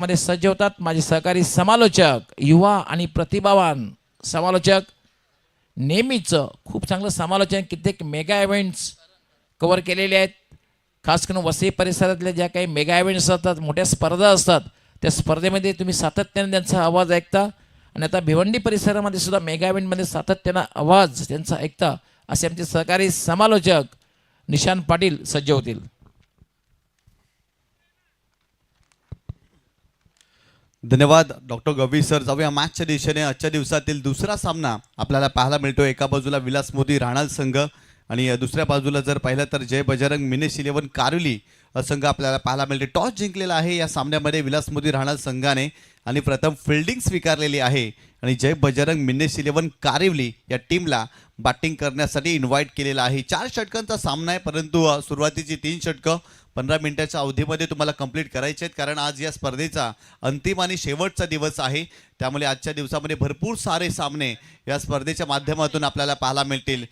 मध्ये सज्ज होतात माझे सहकारी समालोचक, युवा आणि प्रतिभावान समालोचक. नेहमीच खूप चांगलं समालोचन, कित्येक मेगा इव्हेंट्स कव्हर केलेले आहेत. खास करून वसई परिसरातल्या ज्या काही मेगा इव्हेंट्स असतात, मोठ्या स्पर्धा असतात, त्या स्पर्धेमध्ये तुम्ही सातत्याने त्यांचा आवाज ऐकता. आणि आता भिवंडी परिसरामध्ये सुद्धा मेगा इव्हेंटमध्ये सातत्यानं आवाज त्यांचा ऐकता. असे आमचे सहकारी समालोचक निशांत पाटील सज्ज होतील. धन्यवाद डॉक्टर गवी सर. जाऊया मॅचच्या दिशेने. आजच्या दिवसातील दुसरा सामना आपल्याला पाहायला मिळतो. एका बाजूला विलास मोदी राहणार संघ आणि दुसऱ्या बाजूला जर पाहिलं तर जय बजरंग मिनेश 11 कारुली संघ आपल्याला पाहायला मिळते. टॉस जिंकलेला आहे या सामन्यामध्ये विलास मोदी राहणार संघाने आणि प्रथम फिल्डिंग स्वीकारलेली आहे. आणि जय बजरंग मिनेश 11 कारिवली या टीमला बॅटिंग करण्यासाठी इन्व्हाइट केलेला आहे. 4 षटकांचा सामना आहे, परंतु सुरुवातीची 3 षटकं 15 मिनिटाच्या अवधीमध्ये तुम्हाला कंप्लीट करायचे आहेत, कारण आज या स्पर्धेचा अंतिम आणि शेवटचा दिवस आहे. त्यामुळे आजच्या दिवसामध्ये भरपूर सारे सामने या स्पर्धेच्या माध्यमातून आपल्याला पाहायला मिळतील.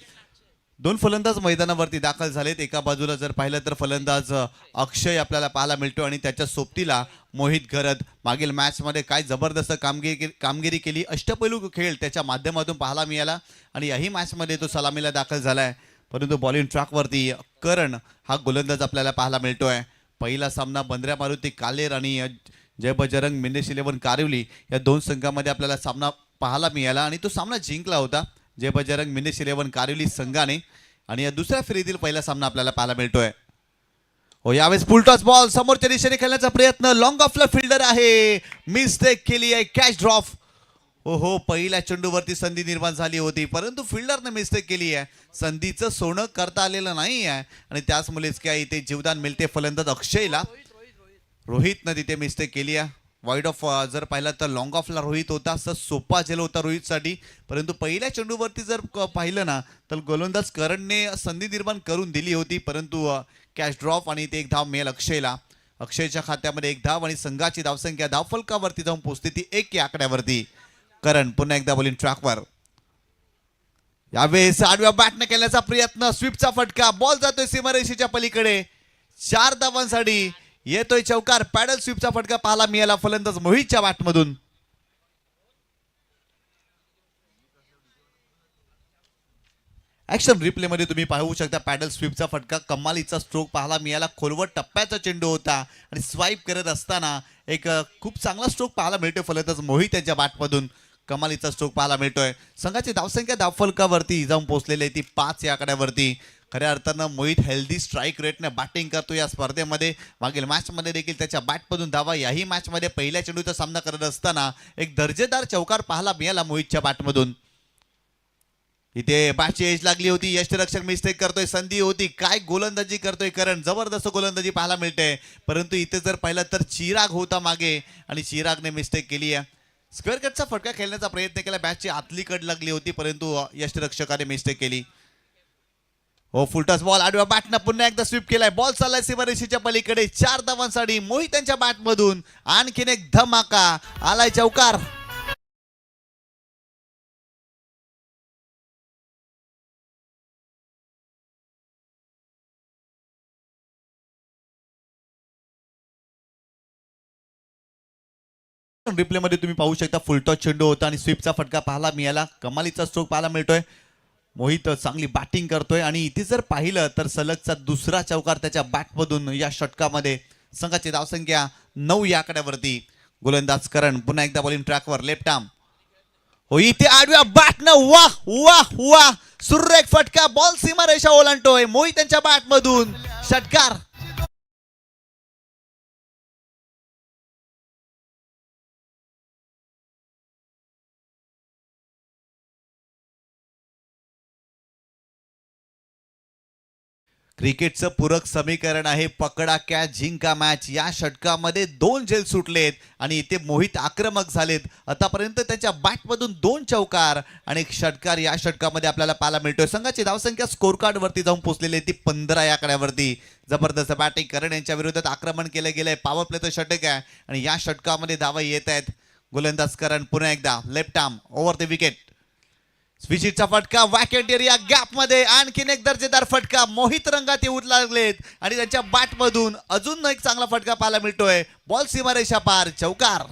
2 फलंदाज मैदानावरती दाखल झालेत. एका बाजूला जर पाहिलं तर फलंदाज अक्षय आपल्याला पाहायला मिळतो आणि त्याच्या सोबतीला मोहित गरद. मागील मॅचमध्ये काय जबरदस्त कामगिरी केली, अष्टपैलू खेळ त्याच्या माध्यमातून पाहायला मिळाला आणि याही मॅचमध्ये तो सलामीला दाखल झालाय. परंतु बॉलिंग ट्रॅकवरती करण हा गोलंदाज आपल्याला पाहायला मिळतोय. पहिला सामना बंद्र्या मारुती कालेर आणि जय बजरंग मिनेश 11 कारिवली या 2 संघामध्ये आपल्याला सामना पाहायला मिळाला आणि तो सामना जिंकला होता जय बजरंग मिनेश 11 कारिवली संघाने. आणि या दुसऱ्या फेरीतील पहिला सामना आपल्याला पाहायला मिळतोय. हो, यावेळेस फुलटॉस बॉल समोरच्या दिशेने खेळण्याचा प्रयत्न. लॉंग ऑफला फिल्डर आहे, मिस्टेक केली आहे, कॅच ड्रॉप. हो, पहिल्या चेंडूवरती संधी निर्माण झाली होती, परंतु फिल्डरने मिस्टेक केली आहे. संधीचं सोनं करता आलेलं नाही आहे आणि त्याचमुळेच काय इथे जीवदान मिळते फलंदाज अक्षयला. रोहितनं तिथे मिस्टेक केली आहे. वाईड ऑफ जर पाहिलं तर लॉंग ऑफला रोहित होता, असं सोपा झेल होता रोहितसाठी. परंतु पहिल्या चेंडूवरती जर पाहिलं ना तर गोलंदाज करणने संधी निर्माण करून दिली होती, परंतु कॅच ड्रॉप आणि ते 1 धाव मिळेल अक्षयला. अक्षयच्या खात्यामध्ये 1 धाव आणि संघाची धावसंख्या धावफलकावरती जाऊन पोहोचते ती 1 या आकड्यावरती. करण पुन्हा एकदा बॉलिंग ट्रॅकवर. यावेळेस आडव्या बॅटने केल्याचा प्रयत्न, स्वीपचा फटका, बॉल जातोय सीमारेषेच्या पलीकडे. 4 धावांसाठी येतोय चौकार. पॅडल स्वीपचा फटका पाहायला मिळाला फलंदाज मोहितच्या बॅटमधून. ऍक्शन रिप्ले मध्ये तुम्ही पाहू शकता पॅडल स्वीपचा फटका. कमालीचा स्ट्रोक पाहायला मिळाला. खोलवर टप्प्याचा चेंडू होता आणि स्वाईप करत असताना एक खूप चांगला स्ट्रोक पाहायला मिळतोय फलंदाज मोहित यांच्या बॅटमधून. कमालीचा स्ट्रोक पाहायला मिळतोय. संघाची धावसंख्या धावफलकावरती जाऊन पोहोचलेली आहे ती 5 या आकड्यावरती. खऱ्या अर्थानं मोहित हेल्दी स्ट्राईक रेटने बॅटिंग करतो या स्पर्धेमध्ये. मागील मॅचमध्ये देखील त्याच्या बॅटमधून धावा, याही मॅचमध्ये पहिल्या चेंडूचा सामना करत असताना एक दर्जेदार चौकार पाहायला मिळाला मोहितच्या बॅटमधून. इथे बॅटची एज लागली होती, यष्टिरक्षक मिस्टेक करतोय, संधी होती, काय गोलंदाजी करतोय करण, जबरदस्त गोलंदाजी पाहायला मिळते. परंतु इथे जर पाहिलं तर चिराग होता मागे आणि चिरागने मिस्टेक केली आहे. स्क्वेअर कटचा फटका खेळण्याचा प्रयत्न केला, बॅटची आतली कट लागली होती, परंतु यष्टिरक्षकाने मिस्टेक केली. हो, फुलटॉस बॉल आडव्या बॅटनं पुन्हा एकदा स्वीप केलाय. बॉल चाललाय सीमारेषेच्या पलीकडे. 4 धावांसाठी मोहित त्यांच्या बॅटमधून आणखीन एक धमाका, आलाय चौकार. रिप्ले मध्ये तुम्ही पाहू शकता फुलटॉस चेंडू होता आणि स्वीपचा फटका पाहायला मिळाला. कमालीचा स्ट्रोक पाहायला मिळतोय. मोहित चांगली बॅटिंग करतोय आणि इथे जर पाहिलं तर सलगचा दुसरा चौकार त्याच्या बॅटमधून या षटकामध्ये. संघाची धावसंख्या 9 या आकड्यावरती. गोलंदाज करण पुन्हा एकदा बॉलिंग ट्रॅकवर, लेफ्ट आर्म. हो, इथे आडव्या बॅटनं वाह वाह वाह सुरेख फटका, बॉल सीमारेषा ओलांडतोय मोहित त्यांच्या बॅटमधून. षटकार. क्रिकेटचं पूरक समीकरण आहे पकडा कॅच जिंका मॅच. या षटकामध्ये 2 झेल सुटलेत आणि इथे मोहित आक्रमक झालेत. आतापर्यंत त्यांच्या बॅटमधून 2 चौकार आणि 1 षटकार या षटकामध्ये आपल्याला पाहायला मिळतोय. संघाची धावसंख्या स्कोर कार्ड वरती जाऊन पोहोचलेली आहे ती 15 या आकड्यावरती. जबरदस्त बॅटिंग करण यांच्या विरोधात आक्रमण केलं गेलंय. पॉवर प्लेचं षटक आहे आणि या षटकामध्ये धावा येत आहेत. गोलंदाज करण पुन्हा एकदा, left arm, over the wicket. स्विचिटचा फटका वॅकेंट एरिया गॅप मध्ये आणखीन एक दर्जेदार फटका मोहित रंगात येऊ लागलेत आणि त्यांच्या बॅट मधून अजून एक चांगला फटका पाहायला मिळतोय. बॉल सीमारेषा पार, चौकार.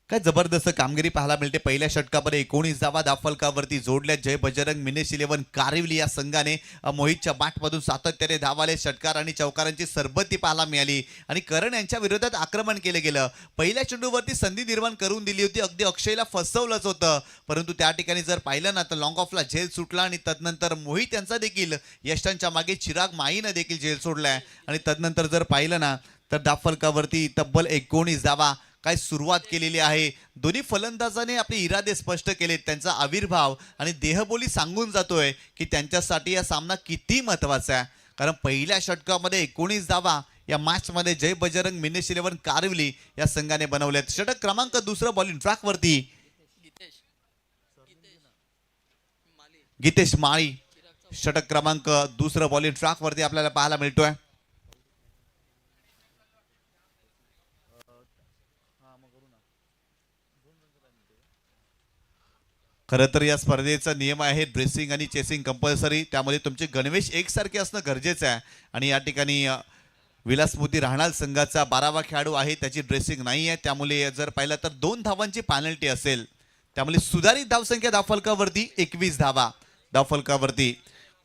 काय जबरदस्त कामगिरी पाहायला मिळते. पहिल्या षटकामध्ये 19 धावा धावफलकावरती जोडल्या जय बजरंग मिनेश 11 कारिवली या संघाने. मोहितच्या बॅटमधून सातत्याने धावाले, षटकार आणि चौकारांची सरबत्ती पाहायला मिळाली आणि करण यांच्या विरोधात आक्रमण केले गेलं. पहिल्या चेंडूवरती संधी निर्माण करून दिली होती, अगदी अक्षयला फसवलंच होतं, परंतु त्या ठिकाणी जर पाहिलं ना तर लॉंग ऑफला झेल सुटला आणि तदनंतर मोहित यांचा देखील यष्टांच्या मागे चिराग माईनं देखील झेल सोडलाय आणि तदनंतर जर पाहिलं ना तर धावफलकावरती तब्बल 19 धावा काय सुरुवात केलेली आहे. दोन्ही फलंदाजाने आपले इरादे स्पष्ट केले, त्यांचा आविर्भाव आणि देहबोली सांगून जातोय की त्यांच्यासाठी हा सामना किती महत्वाचा आहे. कारण पहिल्या षटकामध्ये 19 धावा या मॅचमध्ये जय बजरंग मिनेश 11 कारिवली या संघाने बनवलेत. षटक क्रमांक दुसरं बॉलिंग ट्रॅकवरती गीतेश माळी. षटक क्रमांक दुसरं बॉलिंग ट्रॅकवरती आपल्याला पाहायला मिळतोय. खरं तर या स्पर्धेचा नियम आहे ड्रेसिंग आणि चेसिंग कंपल्सरी, त्यामध्ये तुमचे गणवेश एकसारखे असणं गरजेचं आहे. आणि या ठिकाणी विलासमोती राहणार संघाचा 12वा खेळाडू आहे, त्याची ड्रेसिंग नाही आहे, त्यामुळे जर पाहिलं तर 2 धावांची पेनल्टी असेल. त्यामुळे सुधारित धावसंख्या धावफलकावरती 21 धावा. धावफलकावरती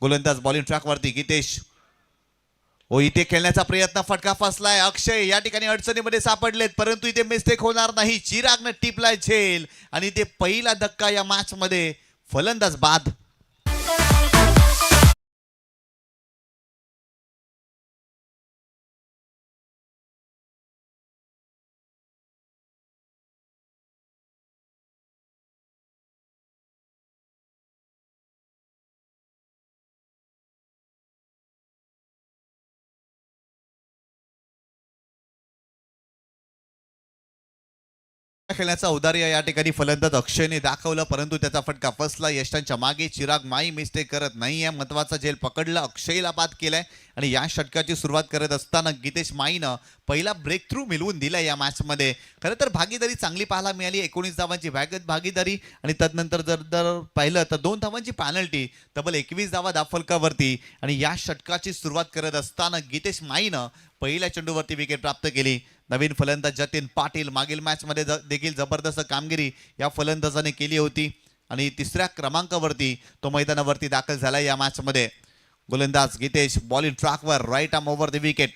गोलंदाज बॉलिंग ट्रॅकवरती गीतेश. हो, इथे खेळण्याचा प्रयत्न, फटका फसलाय. अक्षय या ठिकाणी अडचणीमध्ये सापडलेत, परंतु इथे मिस्टेक होणार नाही. चिरागनं टिपलाय झेल आणि इथे पहिला धक्का या मॅच मध्ये. फलंदाज बाद. खेळण्याचा औदार्य या ठिकाणी फलंदाज अक्षयने दाखवलं, परंतु त्याचा फटका फसला. यष्टांच्या मागे चिराग माई मिस्टेक करत नाहीये, महत्वाचा झेल पकडला, अक्षयला बाद केलाय आणि या षटकाची सुरुवात करत असताना गीतेश माईनं पहिला ब्रेक थ्रू मिळवून दिला या मॅच मध्ये. खरं तर भागीदारी चांगली पाहायला मिळाली. 19 धावांची भागीदारी आणि तदनंतर जर पाहिलं तर 2 धावांची पेनल्टी, तब्बल 21 धावा धावफलकावरती आणि या षटकाची सुरुवात करत असताना गीतेश माईनं पहिल्या चेंडूवरती विकेट प्राप्त केली. नवीन फलंदाज जतीन पाटील, मागील मॅच मध्ये देखील जबरदस्त कामगिरी या फलंदाजाने केली होती आणि तिसऱ्या क्रमांकावरती तो मैदानावरती दाखल झाला या मॅच मध्ये. गोलंदाज गीतेश बॉलिंग ट्रॅकवर, right arm over the wicket.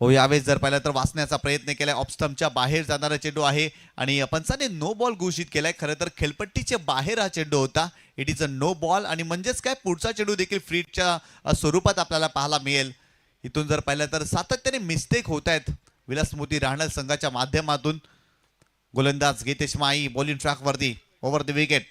हो, यावेळेस जर पाहिलं तर वाचण्याचा प्रयत्न केलाय, ऑफस्टंपच्या बाहेर जाणारा चेंडू आहे आणि पंचाने नो बॉल घोषित केलाय. खरं तर खेळपट्टीच्या बाहेर हा चेंडू होता. It is a no ball आणि म्हणजेच काय पुढचा चेंडू देखील फ्रीटच्या स्वरूपात आपल्याला पाहायला मिळेल. इथून जर पाहिलं तर सातत्याने मिस्टेक होत आहेत विलासमोती राहणार संघाच्या माध्यमातून. गोलंदाज गीतेश माई बॉलिंग ट्रॅकवरती, ओव्हर द विकेट.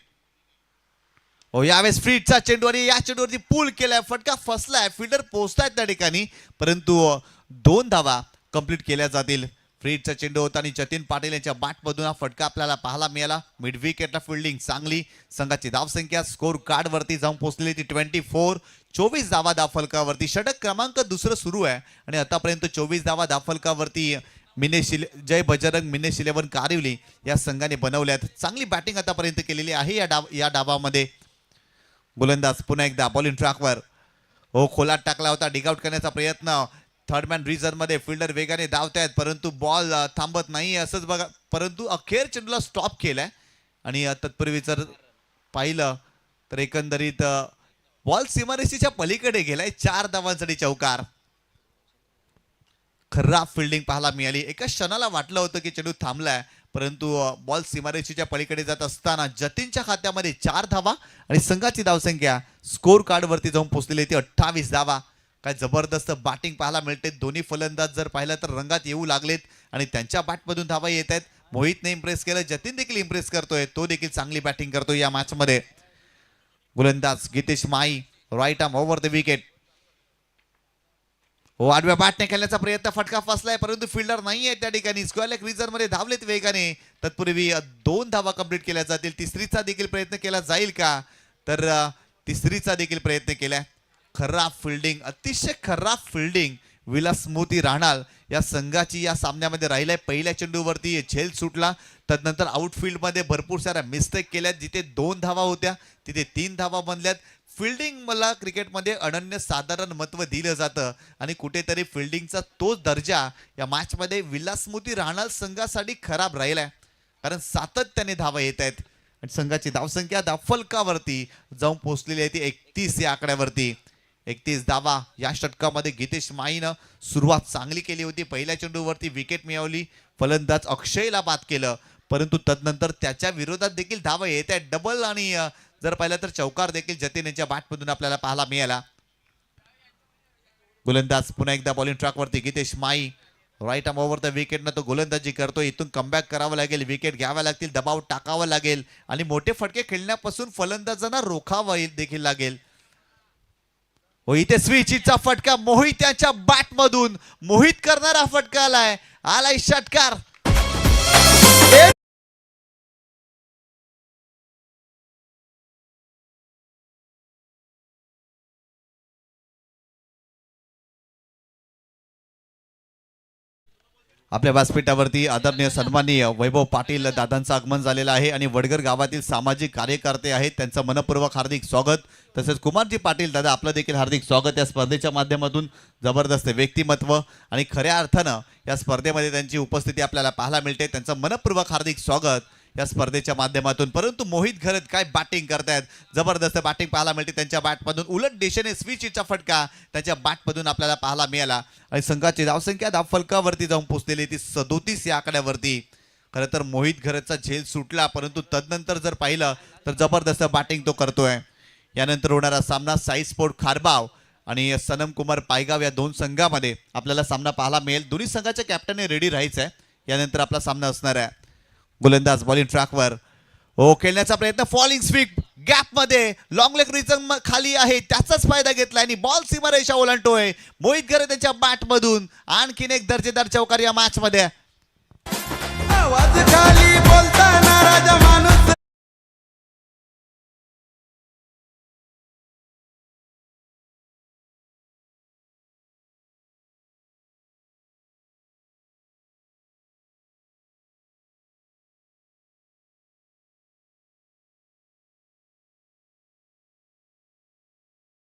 हो, यावेळेस फ्रीटचा चेंडू आणि या चेंडूवरती पूल केलाय, फटका फसलाय, फिल्डर पोहोचतायत त्या ठिकाणी, परंतु 2 धावा कंप्लीट केल्या जातील. फ्रीटचा चेंडू होता आणि जतीन पाटील यांच्या बॅटमधून हा फटका आपल्याला पाहायला मिळाला. मिड विकेटला फिल्डिंग चांगली. संघाची धावसंख्या स्कोर कार्ड वरती जाऊन पोहोचलेली ती 24. 24 धावा धावफलकावरती. षटक क्रमांक दुसरं सुरू आहे आणि आतापर्यंत 24 धावा धावफलकावरती जय बजरंग मिनेश 11 कारिवली या संघाने बनवल्यात. चांगली बॅटिंग आतापर्यंत केलेली आहे या डावामध्ये. गोलंदाज पुन्हा एकदा बॉलिंग ट्रॅकवर. हो, खोलात टाकला होता, डिगआउट करण्याचा प्रयत्न. थर्ड मॅन रिझर्व मध्ये फिल्डर वेगाने धावतायत, परंतु बॉल थांबत नाही असंच बघा, परंतु अखेर चेंडूला स्टॉप केलाय आणि तत्पूर्वी जर पाहिलं तर एकंदरीत बॉल सीमारेषेच्या पलीकडे गेलाय. 4 धावांसाठी चौकार. खराब फिल्डिंग पाहायला मिळाली. एका क्षणाला वाटलं होतं की चेंडू थांबलाय, परंतु बॉल सीमारेषेच्या पलीकडे जात असताना जतीनच्या खात्यामध्ये 4 धावा आणि संघाची धावसंख्या स्कोर कार्ड वरती जाऊन पोहोचलेली ती 28 धावा. काय जबरदस्त बॅटिंग पाहायला मिळते. दोन्ही फलंदाज जर पाहिलं तर रंगात येऊ लागलेत आणि त्यांच्या बॅटमधून धावा येत आहेत. मोहितने इम्प्रेस केलं, जतीन देखील इम्प्रेस करतोय, तो देखील चांगली बॅटिंग करतोय या मॅच मध्ये. गोलंदाज गीतेश माई, right arm over the wicket. हो, आडव्या बॅटने खेळण्याचा प्रयत्न, फटका फसलाय, परंतु फिल्डर नाही आहे त्या ठिकाणी. स्क्वेअर लेग रिझर्व मध्ये धावलेत वेगाने. तत्पूर्वी 2 धावा कंप्लीट केल्या जातील. तिसरीचा देखील प्रयत्न केला जाईल का, तर तिसरीचा देखील प्रयत्न केलाय. खराब फिल्डिंग, अतिशय खराब फिल्डिंग विलास मोती राहणार या संघाची या सामन्यामध्ये राहिलाय. पहिल्या चेंडूवरती झेल सुटला, तदनंतर आउटफील्डमध्ये भरपूर साऱ्या मिस्टेक केल्यात. जिथे 2 धावा होत्या तिथे 3 धावा बनल्यात. फिल्डिंग मला क्रिकेटमध्ये अनन्यसाधारण महत्त्व दिलं जातं आणि कुठेतरी फिल्डिंगचा तोच दर्जा या मॅचमध्ये विलास मोती राहणार संघासाठी खराब राहिलाय, कारण सातत्याने धावा येत आहेत आणि संघाची धावसंख्या धावफलकावरती जाऊन पोहोचलेली आहे ती 31 या आकड्यावरती. 31 धावा या षटकामध्ये गितेश माहीनं सुरुवात चांगली केली होती. पहिल्या चेंडूवरती विकेट मिळवली, फलंदाज अक्षयला बाद केलं, परंतु तदनंतर त्याच्या विरोधात देखील धावा येत आहेत. डबल आणि जर पाहिलं तर चौकार देखील जतीन यांच्या बॅटमधून आपल्याला पाहायला मिळाला. गोलंदाज पुन्हा एकदा बॉलिंग ट्रॅकवरती Gitesh Mahi right arm over the विकेटनं तो गोलंदाजी करतो. इथून कमबॅक करावं लागेल, विकेट घ्याव्या लागतील, दबाव टाकावा लागेल आणि मोठे फटके खेळण्यापासून फलंदाजांना रोखावं देखील लागेल. हो, इथे स्विचचा फटका मोहित यांच्या बॅटमधून, मोहित करणारा फटका आलाय षटकार. आपल्या व्यासपीठावरती आदरणीय सन्माननीय वैभव पाटील दादांचं आगमन झालेलं आहे आणि वडगर गावातील सामाजिक कार्यकर्ते आहेत, त्यांचं मनपूर्वक हार्दिक स्वागत. तसेच कुमारजी पाटील दादा आपलं देखील हार्दिक स्वागत. या स्पर्धेच्या माध्यमातून जबरदस्त व्यक्तिमत्व आणि खऱ्या अर्थानं या स्पर्धेमध्ये त्यांची उपस्थिती आपल्याला पाहायला मिळते. त्यांचं मनपूर्वक हार्दिक स्वागत या स्पर्धेच्या माध्यमातून. परंतु मोहित घरत काय बॅटिंग करतायत, जबरदस्त बॅटिंग पाहायला मिळते त्यांच्या बॅटमधून. उलट दिशेने स्विचचा फटका त्यांच्या बॅटमधून आपल्याला पाहायला मिळाला आणि संघाची धावसंख्या धावफलकावरती जाऊन पोहोचलेली ती 37 या आकड्यावरती. खरं तर मोहित घरतचा झेल सुटला, परंतु तदनंतर जर पाहिलं तर जबरदस्त बॅटिंग तो करतोय. यानंतर होणारा सामना साई स्पोर्ट खारबाव आणि सनम कुमार पायगाव या 2 संघामध्ये आपल्याला सामना पाहायला मिळेल. दोन्ही संघाच्या कॅप्टनने रेडी राहायचं आहे. यानंतर आपला सामना असणार आहे. गोलंदाज बॉलिंग ट्रॅकवर हो, खेळण्याचा प्रयत्न, फॉलिंग स्वीप गॅप मध्ये, लॉंग लेग रिजन खाली आहे, त्याचाच फायदा घेतला आणि बॉल सीमारेषा ओलांडतोय मोहित घरे त्यांच्या बॅट मधून. आणखीन एक दर्जेदार चौकार या मॅच मध्ये. आवाज खाली बोलताना राजा माणूस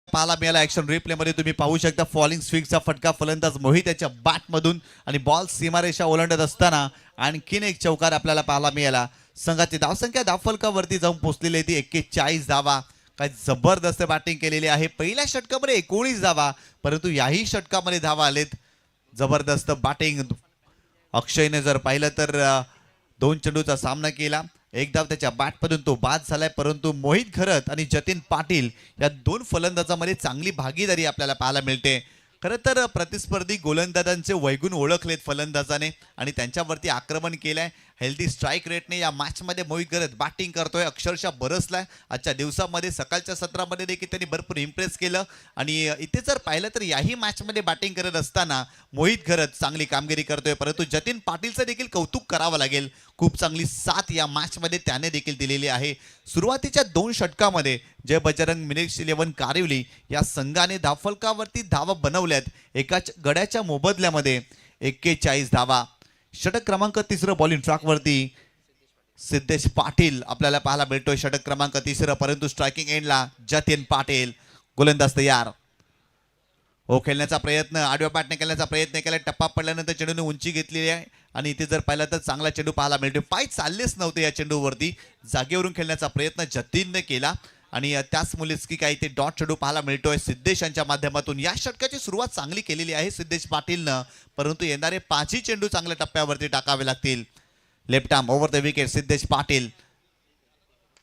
पाहायला मिळाला. ऍक्शन रिप्ले मध्ये तुम्ही पाहू शकता फॉलिंग स्विंगचा फटका फलंदाज मोहित याच्या बॅट मधून आणि बॉल सीमारेषा ओलांडत असताना आणखीन एक चौकार आपल्याला पाहायला मिळाला. संघाची धावसंख्या धावफलकावरती जाऊन पोहोचलेली ती 41 धावा. काय जबरदस्त बॅटिंग केलेली आहे. पहिल्या षटकामध्ये 19 धावा, परंतु याही षटकामध्ये धावा आलेत. जबरदस्त बॅटिंग. अक्षयने जर पाहिलं तर 2 चेंडूचा सामना केला, 1 धाव त्याच्या बॅटमधून तो बाद झालाय, परंतु मोहित घरत आणि जतीन पाटील या 2 फलंदाजांमध्ये चांगली भागीदारी आपल्याला पाहायला मिळते. खरं तर प्रतिस्पर्धी गोलंदाजांचे वैगुण ओळखलेत फलंदाजाने आणि त्यांच्यावरती आक्रमण केलंय. हेल्दी स्ट्राईक रेटने या मॅचमध्ये मोहित घरत बॅटिंग करतोय, अक्षरशः बरसलाय. आजच्या दिवसामध्ये सकाळच्या सत्रामध्ये देखील त्यांनी भरपूर इम्प्रेस केलं आणि इथे जर पाहिलं तर याही मॅचमध्ये बॅटिंग करत असताना मोहित घरत चांगली कामगिरी करतोय. परंतु जतीन पाटीलचं देखील कौतुक करावं लागेल. खूप चांगली साथ या मॅचमध्ये त्याने देखील दिलेली आहे. सुरुवातीच्या 2 षटकामध्ये जय बजरंग मिनेक्स 11 कारिवली या संघाने धावफलकावरती धावा बनवल्यात. एकाच गड्याच्या मोबदल्यामध्ये 41 धावा. षटक क्रमांक 3 बॉलिंग ट्रॅकवरती सिद्धेश पाटील आपल्याला पाहायला मिळतोय. षटक क्रमांक 3, परंतु स्ट्रायकिंग एंडला जतीन पाटील. गोलंदाज तयार हो, खेळण्याचा प्रयत्न, आडव्या बॅटने खेळण्याचा प्रयत्न केला, टप्पा पडल्यानंतर चेंडूने उंची घेतलेली आहे आणि इथे जर पाहिलं तर चांगला चेंडू पाहायला मिळतो. पाय चाललेच नव्हते या चेंडूवरती. जागेवरून खेळण्याचा प्रयत्न जतीनने केला आणि त्याच मुळेच की काही ते डॉट चेंडू पाहायला मिळतोय सिद्धेश यांच्या माध्यमातून. या षटकाची सुरुवात चांगली केलेली आहे सिद्धेश पाटीलनं, परंतु येणारे 5ही चेंडू चांगल्या टप्प्यावरती टाकावे लागतील. Left arm over the wicket Siddhesh Patil.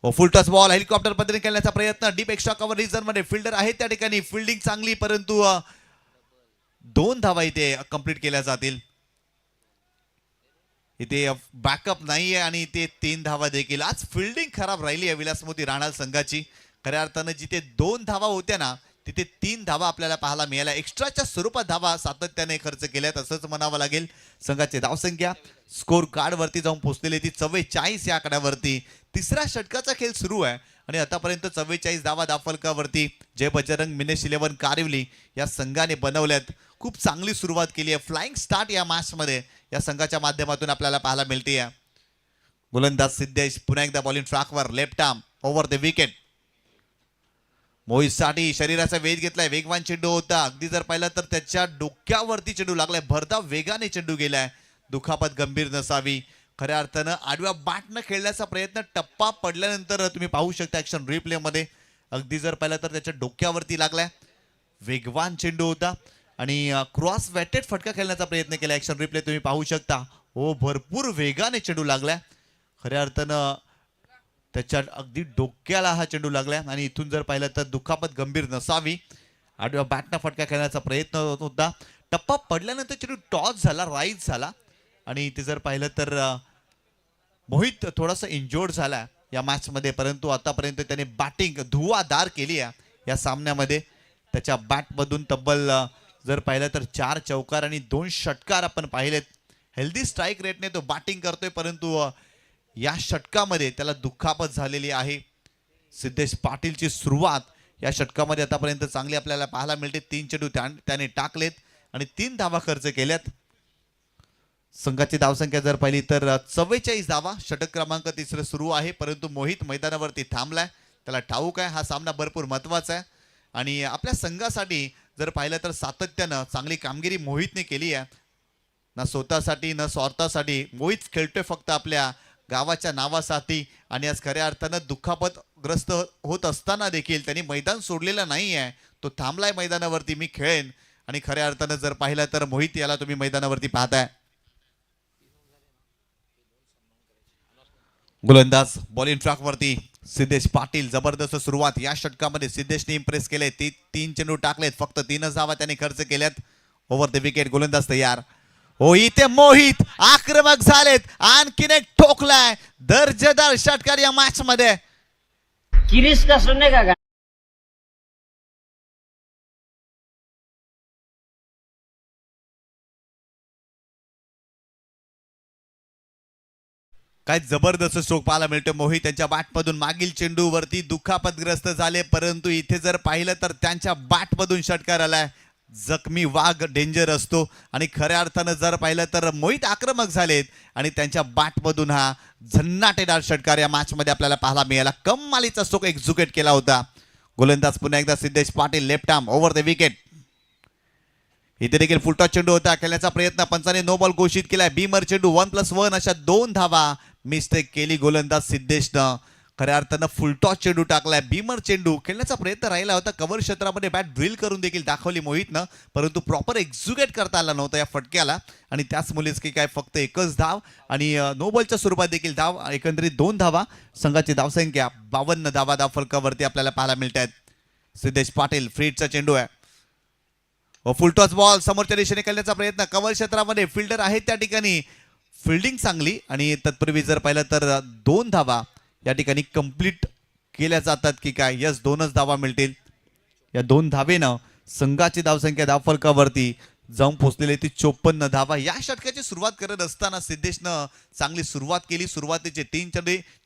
Full touch ball helicopter पद्धतीने खेळण्याचा प्रयत्न, डीप एक्स्ट्रा कव्हर रिजन मध्ये फिल्डर आहे त्या ठिकाणी, फिल्डिंग चांगली, परंतु 2 धावा इथे कंप्लीट केल्या जातील. इथे बॅकअप नाहीये आणि इथे 3 धावा देखील. आज फिल्डिंग खराब राहिली आहे विलास मोती राहणार संघाची. खऱ्या अर्थानं जिथे 2 धावा होत्या ना तिथे 3 धावा आपल्याला पाहायला मिळाल्या. एक्स्ट्राच्या स्वरूपात धावा सातत्याने खर्च केल्यात असंच म्हणावं लागेल. संघाची धावसंख्या स्कोर कार्डवरती जाऊन पोहोचलेली ती 44 या आकड्यावरती. तिसऱ्या षटकाचा खेळ सुरू आहे आणि आतापर्यंत 44 धावा दाफलकावरती जय बजरंग मिनेश 11 कारिवली या संघाने बनवल्यात. खूप चांगली सुरुवात केली आहे. फ्लाइंग स्टार्ट या मॅचमध्ये या संघाच्या माध्यमातून आपल्याला पाहायला मिळते. गोलंदाज सिद्धेश पुन्हा एकदा बॉलिंग ट्रॅकवर left arm over the wicket. मोहितसाठी शरीराचा वेध घेतलाय. वेगवान चेंडू होता. अगदी जर पाहिलं तर त्याच्या डोक्यावरती चेंडू लागलाय. भरधाव वेगाने चेंडू गेलाय. दुखापत गंभीर नसावी. खऱ्या अर्थानं आडव्या बॅटनं खेळण्याचा प्रयत्न टप्पा पडल्यानंतर तुम्ही पाहू शकता ऍक्शन रिप्ले मध्ये. अगदी जर पाहिलं तर त्याच्या डोक्यावरती लागलाय. वेगवान चेंडू होता आणि क्रॉस वेटेड फटका खेळण्याचा प्रयत्न केला. ऍक्शन रिप्ले तुम्ही पाहू शकता. हो, भरपूर वेगाने चेंडू लागलाय. खऱ्या अर्थानं त्याच्या अगदी डोक्याला हा चेंडू लागलाय आणि इथून जर पाहिलं तर दुखापत गंभीर नसावी. आडव्या बॅटनं फटका खेळण्याचा प्रयत्न होता. टप्पा पडल्यानंतर चेंडू टॉस झाला, राईज झाला आणि ते जर पाहिलं तर मोहित थोडासा इंजोर्ड झाला या मॅचमध्ये. परंतु आतापर्यंत त्याने बॅटिंग धुवाधार केली आहे या सामन्यामध्ये. त्याच्या बॅटमधून तब्बल जर पाहिलं तर 4 चौकार आणि 2 षटकार आपण पाहिलेत. हेल्दी स्ट्राईक रेटने तो बॅटिंग करतोय परंतु या षटकामध्ये त्याला दुखापत झालेली आहे. सिद्धेश पाटीलची सुरुवात या षटकामध्ये आतापर्यंत चांगली आपल्याला पाहायला मिळते. 3 चेंडू त्याने टाकलेत आणि 3 धावा खर्च केल्यात. संघाची धावसंख्या जर पाहिली तर 44 धावा. षटक क्रमांक 3 सुरू आहे परंतु मोहित मैदानावरती थांबलाय. त्याला ठाऊक आहे हा सामना भरपूर महत्वाचा आहे आणि आपल्या संघासाठी जर पाहिलं तर सातत्यानं चांगली कामगिरी मोहितने केली आहे. ना स्वतःसाठी ना स्वार्थासाठी. मोहित खेळतोय फक्त आपल्या गावाच्या नावासाठी आणि आज खऱ्या अर्थानं दुखापतग्रस्त होत असताना देखील त्यांनी मैदान सोडलेलं नाही आहे. तो थांबलाय मैदानावरती. मी खेळेन आणि खऱ्या अर्थानं जर पाहिलं तर मोहित याला तुम्ही मैदानावरती पाहताय. गोलंदाज बॉलिंग ट्रॅकवरती सिद्धेश पाटील. जबरदस्त सुरुवात या षटकामध्ये सिद्धेशने इम्प्रेस केले. 3 चेंडू टाकलेत. फक्त 3च धावा त्याने खर्च केल्यात. Over the wicket. गोलंदाज तयार. हो, इथे मोहित आक्रमक झालेत. आणखीन एक ठोकलाय. दर्जेदार षटकार या मॅच मध्ये. किरीस का सुनने का गाना काय जबरदस्त स्ट्रोक पाहायला मिळतो. मोहित त्यांच्या बॅटमधून मागील चेंडूवरती दुखापतग्रस्त झाले परंतु इथे जर पाहिलं तर त्यांच्या बॅटमधून षटकार आलाय. जखमी वाघ डेंजर असतो आणि खऱ्या अर्थानं जर पाहिलं तर मोहित आक्रमक झालेत आणि त्यांच्या बॅटमधून हा झन्नाटेदार षटकार या मॅचमध्ये आपल्याला पाहायला मिळाला. कमालीचा स्ट्रोक एक्झिक्यूट केला होता. गोलंदाज पुन्हा एकदा Siddhesh Patil. Left arm over the wicket. इथे देखील फुलटॉस चेंडू होता. खेळण्याचा प्रयत्न. पंचाने नो बॉल घोषित केलाय. बीमर चेंडू 1+1 अशा 2 धावा मिस्टेक केली गोलंदाज सिद्धेशनं. खऱ्या अर्थानं फुलटॉस चेंडू टाकलाय. बीमर चेंडू खेळण्याचा प्रयत्न राहिला होता. कव्हर क्षेत्रामध्ये बॅट ड्रिल करून देखील दाखवली मोहितनं परंतु प्रॉपर एक्झिक्यूट करता आला नव्हता या फटक्याला आणि त्याच मुळेच की काय फक्त 1च धाव आणि नो बॉलच्या स्वरूपात देखील धाव. एकंदरीत 2 धावा. संघाची धावसंख्या 52 धावा दाफलकावरती आपल्याला पाहायला मिळत आहेत. सिद्धेश पाटील. फ्रीडचा चेंडू आहे. फुलटॉस बॉल समोरच्या दिशेने खेळण्याचा प्रयत्न. कव्हर क्षेत्रामध्ये फिल्डर आहे त्या ठिकाणी. फिल्डिंग चांगली आणि तत्पूर्वी जर पाहिलं तर 2 धावा या ठिकाणी कंप्लीट केल्या जातात की काय. यस, 2च धावा मिळतील. या 2 धावेनं संघाची धावसंख्या धावफलकावरती जाऊन पोहोचलेली ती 54 धावा. या षटकाची सुरुवात करत असताना सिद्धेशनं चांगली सुरुवात केली. सुरुवातीचे 3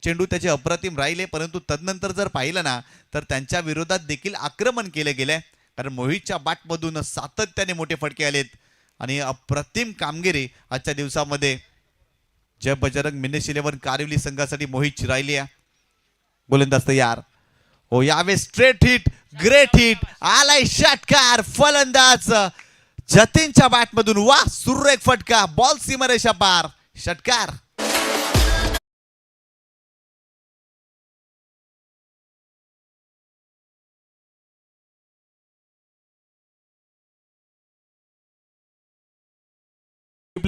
चेंडू त्याचे अप्रतिम राहिले परंतु तदनंतर जर पाहिलं ना तर त्यांच्या विरोधात देखील आक्रमण केले गेले कारण मोहितच्या बॅटमधून सातत्याने मोठे फटके आलेत आणि अप्रतिम कामगिरी आजच्या दिवसामध्ये जय बजरंग मिनेश 11 कारिवली संघासाठी मोहितची राहिली आहे. गोलंदाज तयार. हो, यावेळेस स्ट्रेट हिट. Great hit. आलाय षटकार. फलंदाज जतीनच्या बॅटमधून. वा, सुरेख फटका. बॉल सीमारेषा पार. षटकार.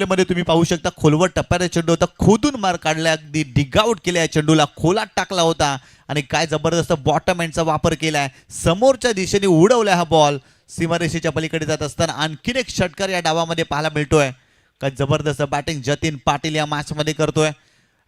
मध्ये तुम्ही पाहू शकता खोलवर टप्प्याचा चेंडू होता. खोदून मार काढला. अगदी डिग आउट केल्या चेंडूला. खोलात टाकला होता आणि काय जबरदस्त बॉटम एंडचा वापर केलाय. समोरच्या दिशेने उडवलाय हा बॉल. सीमारेषेच्या पलीकडे जात असताना आणखीन एक षटकार या डावामध्ये पाहायला मिळतोय. काय जबरदस्त बॅटिंग जतीन पाटील या मॅच मध्ये करतोय.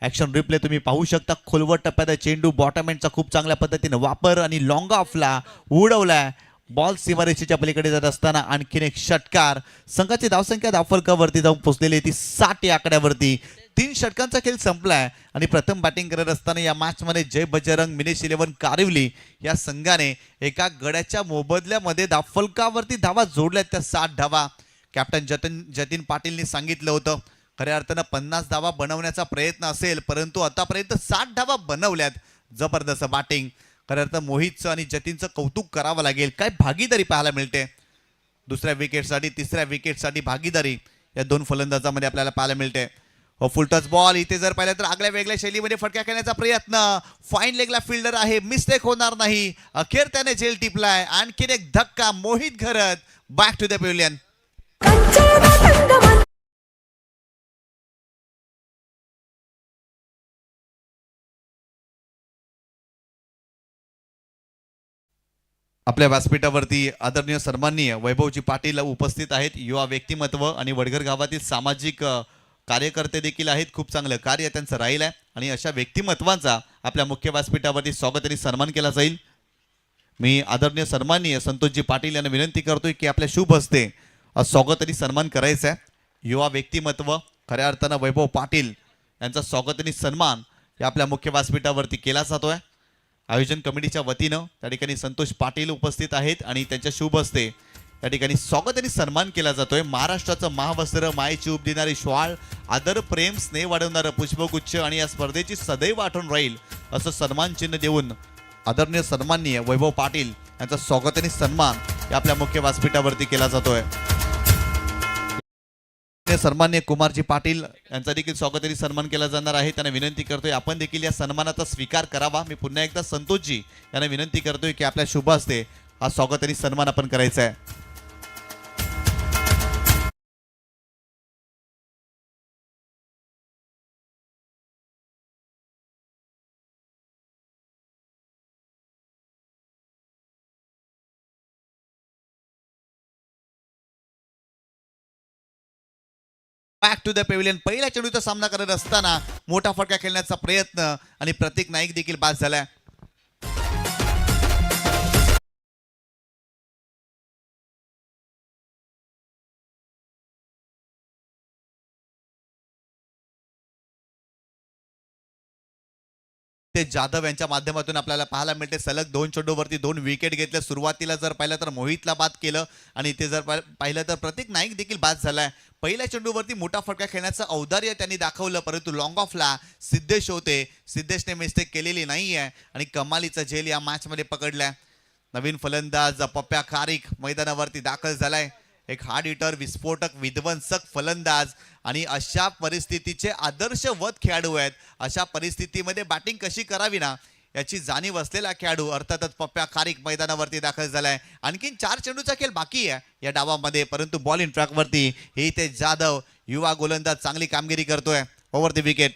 ऍक्शन रिप्ले तुम्ही पाहू शकता. खोलवर टप्प्याचा चेंडू बॉटम एंडचा खूप चांगल्या पद्धतीने वापर आणि लॉंग ऑफला उडवलाय. बॉल सीमारेषेच्या पलीकडे जात असताना आणखीन एक षटकार. संघाची धावसंख्या धावफलकावरती जाऊन पोहोचलेली ती 60 या आकड्यावरती. 3 षटकांचा खेळ संपलाय आणि प्रथम बॅटिंग करत असताना या मॅच मध्ये जय बजरंग मिनेश 11 कारिवली या संघाने एका गड्याच्या मोबदल्यामध्ये धावफलकावरती धावा जोडल्यात, त्या 60 धावा. कॅप्टन जतीन पाटीलनी सांगितलं होतं खऱ्या अर्थानं 50 धावा बनवण्याचा प्रयत्न असेल, परंतु आतापर्यंत 60 धावा बनवल्यात. जबरदस्त बॅटिंग. खऱ्या अर्थानं मोहितचं आणि जतीनचं कौतुक करावं लागेल. काय भागीदारी पाहायला मिळते. दुसऱ्या विकेटसाठी तिसऱ्या विकेटसाठी भागीदारी या 2 फलंदाजांमध्ये आपल्याला पाहायला मिळते. फुल टच बॉल. इथे जर पाहिलं तर आगळ्या वेगळ्या शैलीमध्ये फटका खेळण्याचा प्रयत्न. फाईन लेगला फिल्डर आहे, मिस्टेक होणार नाही. अखेर त्याने झेल टिपलाय. आणखीन एक धक्का. मोहित घरत बॅक टू द पॅव्हिलियन. आपल्या व्यासपीठावरती आदरणीय सन्माननीय वैभवजी पाटील उपस्थित आहेत. युवा व्यक्तिमत्व आणि वडघर गावातील सामाजिक कार्यकर्ते देखील आहेत. खूप चांगलं कार्य त्यांचं राहील आहे आणि अशा व्यक्तिमत्वांचा आपल्या मुख्य व्यासपीठावरती स्वागत आणि सन्मान केला जाईल. मी आदरणीय सन्माननीय संतोषजी पाटील यांना विनंती करतोय की आपल्या शुभ हस्ते स्वागत आणि सन्मान करायचा आहे. युवा व्यक्तिमत्व खऱ्या अर्थानं वैभव पाटील यांचा स्वागत आणि सन्मान या आपल्या मुख्य व्यासपीठावरती केला जातोय. आयोजन कमिटीच्या वतीनं त्या ठिकाणी संतोष पाटील उपस्थित आहेत आणि त्यांच्या शुभ हस्ते त्या ठिकाणी स्वागत आणि सन्मान केला जातोय. महाराष्ट्राचं महावस्त्र, मायेची उब देणारी श्वाळ, आदर प्रेम स्नेह वाढवणारं पुष्पगुच्छ आणि या स्पर्धेची सदैव आठवण राहील असं सन्मान चिन्ह देऊन आदरणीय सन्माननीय वैभव पाटील यांचा स्वागत आणि सन्मान या आपल्या मुख्य व्यासपीठावरती केला जातोय. सन्माननीय कुमारजी पाटील यांचा देखील स्वागत आणि सन्मान केला जाणार आहे. त्यांना विनंती करतोय आपण देखील या सन्मानाचा स्वीकार करावा. मी पुन्हा एकदा संतोषजी यांना विनंती करतोय की आपल्या शुभ हस्ते हा स्वागत आणि सन्मान आपण करायचा आहे. Back to the pavilion. पहिल्या चेंडूचा सामना करत असताना मोठा फटका खेळण्याचा प्रयत्न आणि प्रतीक नाईक देखील बाद झालाय. ते जाधव यांच्या माध्यमातून आपल्याला पाहायला मिळते. सलग 2 चेंडूवरती 2 विकेट घेतल्या. सुरुवातीला जर पाहिलं तर मोहितला बाद केलं आणि ते जर पाहिलं तर प्रतीक नाईक देखील बाद झालाय. पहिल्या चेंडूवरती मोठा फटका खेळण्याचं औदार्य त्यांनी दाखवलं, परंतु लॉंग ऑफला सिद्धेश होते. सिद्धेशने मिस्टेक केलेली नाहीये आणि कमालीचा झेल या मॅच मध्ये पकडलाय. नवीन फलंदाज पप्प्या खारीक मैदानावरती दाखल झालाय. एक हार्ड हिटर, विस्फोटक, विध्वंसक फलंदाज आणि अशा परिस्थितीचे आदर्शवत खेळाडू आहेत. अशा परिस्थितीमध्ये बॅटिंग कशी करावी ना याची जाणीव असलेला खेळाडू अर्थातच पप्प्या खारीक मैदानावरती दाखल झालाय. आणखीन 4 चेंडूचा खेळ बाकी आहे या डावामध्ये, परंतु बॉल इन ट्रॅकवरती हे ते जाधव युवा गोलंदाज चांगली कामगिरी करतोय. Over the wicket.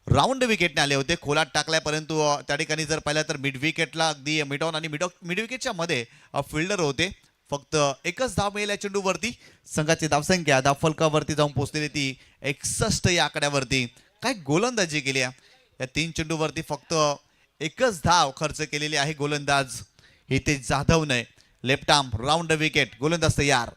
राऊंड विकेटने आले होते, खोलात टाकलाय, परंतु त्या ठिकाणी जर पाहिलं तर मिड विकेटला अगदी मिडॉन आणि मिड विकेटच्या मध्ये फिल्डर होते. फक्त एकच धाव मिळाल्या चेंडूवरती. संघाची धावसंख्या धावफलकावरती जाऊन पोहोचलेली ती 61 या आकड्यावरती. काय गोलंदाजी केली या 3 चेंडूवरती फक्त एकच धाव खर्च केलेली आहे गोलंदाज इथे जाधवने. Left arm round wicket. गोलंदाज तयार.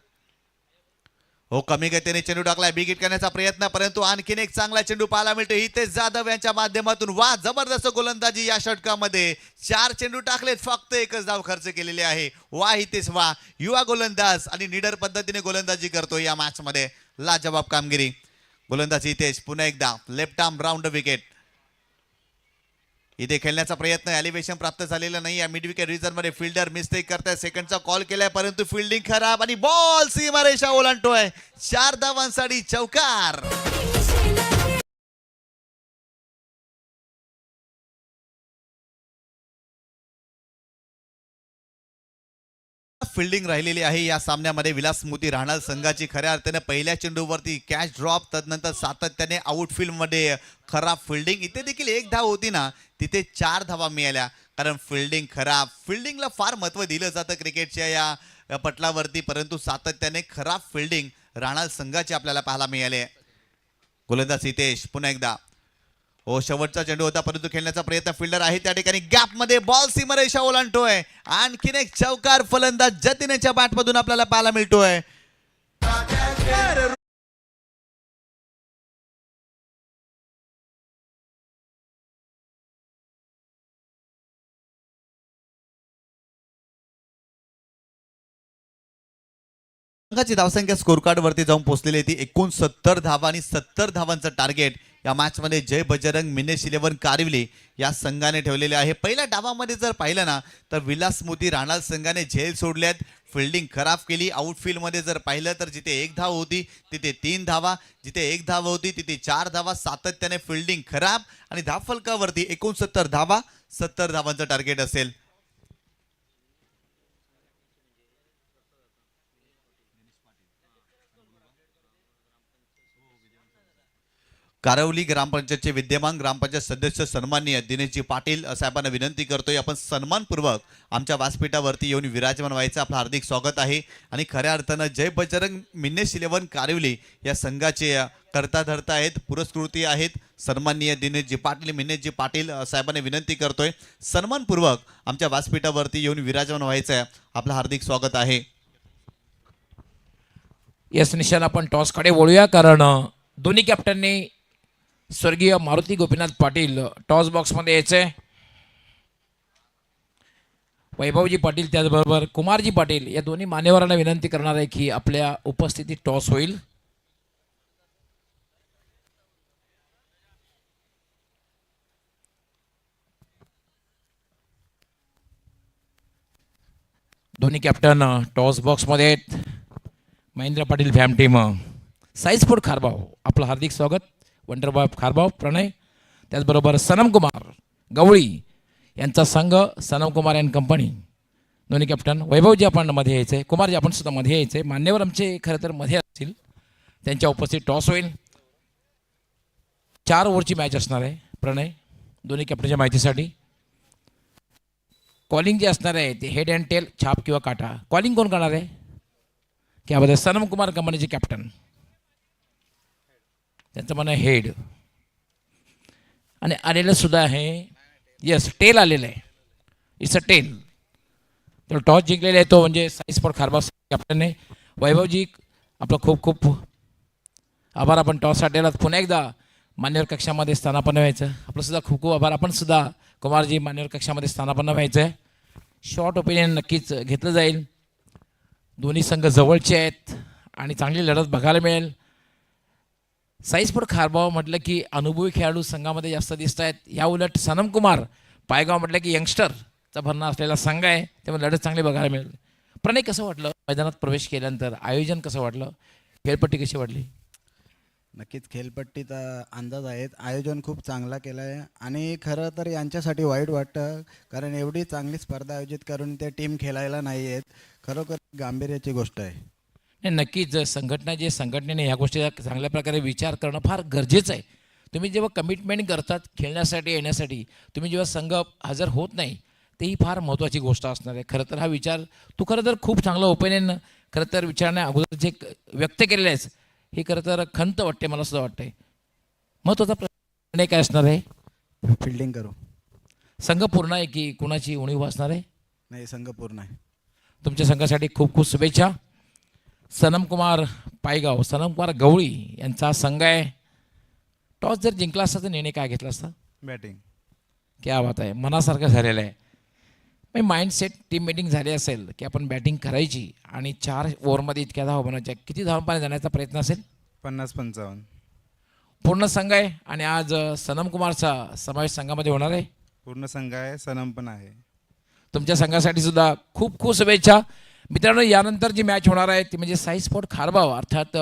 हो, कमी गतीने चेंडू टाकलाय, बिग हिट करण्याचा प्रयत्न, परंतु आणखीन एक चांगला चेंडू पाहायला मिळतो हितेश जाधव यांच्या माध्यमातून. वा, जबरदस्त गोलंदाजी या षटकामध्ये. 4 चेंडू टाकलेत, फक्त एकच धाव खर्च केलेली आहे. वा हितेश वा. युवा गोलंदाज आणि निडर पद्धतीने गोलंदाजी करतो या मॅच मध्ये. लाजवाब कामगिरी. गोलंदाज हितेश पुन्हा एकदा. Left arm round wicket. इथे खेळण्याचा प्रयत्न, एलिव्हेशन प्राप्त झालेलं नाही. या मिड विकेट रिजन मध्ये फिल्डर मिस्टेक करताय. सेकंडचा कॉल केलाय, परंतु फिल्डिंग खराब आणि बॉल सीमारेषा ओलांडतोय. 4 धावांसाठी चौकार. फिल्डिंग राहिलेली आहे या सामन्यामध्ये. विलास मोती राहणार संघाची खऱ्या अर्थाने पहिल्या चेंडूवरती कॅच ड्रॉप, तदनंतर सातत्याने आउटफील्ड मध्ये खराब फिल्डिंग. इथे देखील 1 धाव होती ना, तिथे 4 धावा मिळाल्या, कारण फिल्डिंग खराब. फिल्डिंगला फार महत्त्व दिलं जातं क्रिकेटच्या या पटलावरती, परंतु सातत्याने खराब फिल्डिंग राहणार संघाची आपल्याला पाहायला मिळाले. गोलंदाज हितेश पुन्हा एकदा. हो, शेवटचा चेंडू होता परंतु खेळण्याचा प्रयत्न फिल्डर आहे त्या ठिकाणी गॅपमध्ये बॉल सीमारेषा ओलांडतोय. आणखीन एक चौकार फलंदाज जतीनच्या बॅटमधून आपल्याला पाहायला मिळतोय. संघाची धावसंख्या स्कोर कार्ड वरती जाऊन पोहोचलेली आहे ती 69 धावा आणि 70 धावांचं टार्गेट या मॅच मध्ये जय बजरंग मिनेश 11 कारिवली या संघाने ठेवलेले आहे. पहिल्या डावामध्ये जर पाहिलं ना तर विलास मोती राणाल संघाने झेल सोडल्यात, फिल्डिंग खराब केली. आउटफील्ड मध्ये जर पाहिलं तर जिथे 1 धाव होती तिथे 3 धावा, जिथे 1 धाव होती तिथे 4 धावा. सातत्याने फिल्डिंग खराब आणि धावफलकावरती 69 धावा 70 धावांचं टार्गेट असेल. कारवली ग्रामपंचायतचे विद्यमान ग्रामपंचायत सदस्य सन्माननीय दिनेशजी पाटील साहेबांना विनंती करतोय आपण सन्मानपूर्वक आमच्या व्यासपीठावरती येऊन विराजमान व्हायचं आपलं हार्दिक स्वागत आहे. आणि खऱ्या अर्थानं जय बजरंग मिनेश 11 कारिवली या संघाचे करता धरता आहेत, पुरस्कृती आहेत. सन्माननीय दिनेशजी पाटील मिनेशजी पाटील साहेबांना विनंती करतोय सन्मानपूर्वक आमच्या व्यासपीठावरती येऊन विराजमान व्हायचं आहे आपलं हार्दिक स्वागत आहे. यस निशान आपण टॉसकडे वळूया कारण दोन्ही कॅप्टननी स्वर्गीय मारुती गोपीनाथ पाटील टॉस बॉक्समध्ये यायचे. वैभवजी पाटील त्याचबरोबर कुमारजी पाटील या दोन्ही मान्यवरांना विनंती करणार आहे की आपल्या उपस्थितीत टॉस होईल. दोन्ही कॅप्टन टॉस बॉक्समध्ये आहेत. महेंद्र पाटील फॅम टीम साईस्फोर्ट खारबाव आपलं हार्दिक स्वागत. वंडरबॉय खारबाव प्रणय त्याचबरोबर सनम कुमार गवळी यांचा संघ सनम कुमार अँड कंपनी. दोन्ही कॅप्टन वैभवजी आपण मध्ये यायचे, कुमारजी आपण सुद्धा मध्ये यायचे. मान्यवर आमचे खरं तर मध्ये असतील, त्यांच्या उपस्थित टॉस होईल. 4 ओव्हरची मॅच असणार आहे. प्रणय दोन्ही कॅप्टनच्या माहितीसाठी कॉलिंग जे असणार आहे ते हेड अँड टेल छाप किंवा काटा. कॉलिंग कोण करणार आहे त्यामध्ये सनम कुमार कंपनीचे कॅप्टन, त्यांचं म्हणणं हेड. आणि आलेलं सुद्धा आहे यस टेल आलेलं आहे, इट्स अ टेल. तर टॉस जिंकलेला आहे तो म्हणजे साईस्पोर्ट खारबाव कॅप्टनने. वैभवजी आपलं खूप खूप आभार, आपण टॉससाठी आलात. पुन्हा एकदा मान्यवर कक्षामध्ये स्थानापन्न व्हायचं. आपलं सुद्धा खूप खूप आभार. आपण सुद्धा कुमारजी मान्यवर कक्षामध्ये स्थानापन्न व्हायचं आहे. शॉर्ट ओपिनियन नक्कीच घेतलं जाईल. दोन्ही संघ जवळचे आहेत आणि चांगली लढत बघायला मिळेल. साईस्पोर्ट खारबाव म्हटलं की अनुभवी खेळाडू संघामध्ये जास्त दिसत आहेत. या उलट सनम कुमार पायगाव म्हटलं की यंगस्टरचा भरणा असलेला संघ आहे, त्यामुळे लढत चांगली बघायला मिळेल. प्रणय कसं वाटलं मैदानात प्रवेश केल्यानंतर, आयोजन कसं वाटलं, खेळपट्टी कशी वाटली? नक्कीच खेळपट्टीचा अंदाज आहेत. आयोजन खूप चांगला केलं आहे आणि खरं तर यांच्यासाठी वाईट वाटतं कारण एवढी चांगली स्पर्धा आयोजित करून ते टीम खेळायला नाही आहेत. खरोखर गांभीर्याची गोष्ट आहे. नाही नक्कीच संघटनेने ह्या गोष्टीचा चांगल्या प्रकारे विचार करणं फार गरजेचं आहे. तुम्ही जेव्हा कमिटमेंट करतात खेळण्यासाठी येण्यासाठी, तुम्ही जेव्हा संघ हजर होत नाही तेही फार महत्त्वाची गोष्ट असणार आहे. खरं तर हा विचार तू खरं तर खूप चांगलं ओपिनियन खरं तर विचारण्या अगोदर जे व्यक्त केलेलं आहेस हे खरं तर खंत वाटते, मला सुद्धा वाटते. महत्त्वाचा प्रश्न काय असणार आहे? फिल्डिंग करू. संघ पूर्ण आहे की कुणाची उणीव असणार आहे? नाही, संघ पूर्ण आहे. तुमच्या संघासाठी खूप खूप शुभेच्छा. सनम कुमार पायगाव, सनम कुमार गवळी यांचा संघ आहे. टॉस जर जिंकला असता तर निर्णय काय घेतला असता? बॅटिंग. क्या बात आहे, मनासारखं झालेलं आहे. मग माइंडसेट टीम मीटिंग झाली असेल की आपण बॅटिंग करायची आणि 4 ओव्हरमध्ये इतक्या धावा बनवायच्या. किती धावांपर्यंत जाण्याचा प्रयत्न असेल? 50-55 पूर्ण संघ आहे आणि आज सनम कुमारचा समावेश संघामध्ये होणार आहे. पूर्ण संघ आहे, सनम पण आहे. तुमच्या संघासाठी सुद्धा खूप खूप शुभेच्छा. मित्रांनो, यानंतर जी मॅच होणार आहे ती म्हणजे साईस्पोर्ट खारबाव अर्थात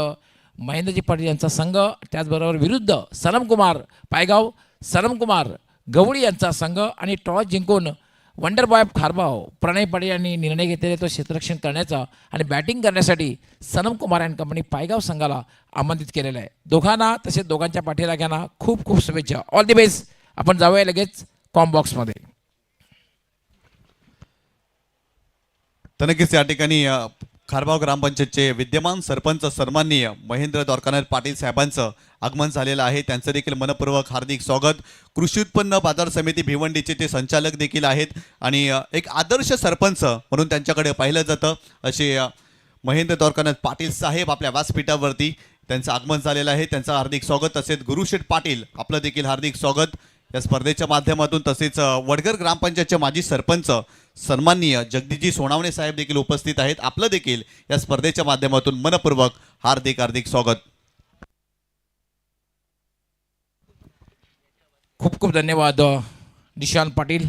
महेंद्रजी पाटील यांचा संघ, त्याचबरोबर विरुद्ध सनम कुमार पायगाव सनम कुमार गवळी यांचा संघ. आणि टॉस जिंकून वंडरबॉय खारबाव प्रणय पाटील यांनी निर्णय घेतलेला तो क्षेत्ररक्षण करण्याचा आणि बॅटिंग करण्यासाठी सनम कुमार अँड कंपनी पायगाव संघाला आमंत्रित केलेलं आहे. दोघांना तसेच दोघांच्या पाठीराख्यांना खूप खूप शुभेच्छा. All the best. आपण जाऊया लगेच कॉम्बॉक्समध्ये. तर नक्कीच या ठिकाणी खारबाव ग्रामपंचायतचे विद्यमान सरपंच सन्माननीय महेंद्र द्वारकानाथ पाटील साहेबांचं आगमन झालेलं आहे. त्यांचं देखील मनपूर्वक हार्दिक स्वागत. कृषी उत्पन्न बाजार समिती भिवंडीचे ते संचालक देखील आहेत आणि एक आदर्श सरपंच म्हणून त्यांच्याकडे पाहिलं जातं असे महेंद्र द्वारकानाथ पाटील साहेब आपल्या व्यासपीठावरती त्यांचं आगमन झालेलं आहे. त्यांचं हार्दिक स्वागत. तसेच गुरुशेठ पाटील आपलं देखील हार्दिक स्वागत या स्पर्धेच्या माध्यमातून. तसेच वडगर ग्रामपंचायतचे माजी सरपंच सन्माननीय जगदीशजी सोनावणे साहेब देखील उपस्थित आहेत. आपलं देखील या स्पर्धेच्या माध्यमातून मनपूर्वक हार्दिक हार्दिक स्वागत. खूप खूप धन्यवाद निशांत पाटील.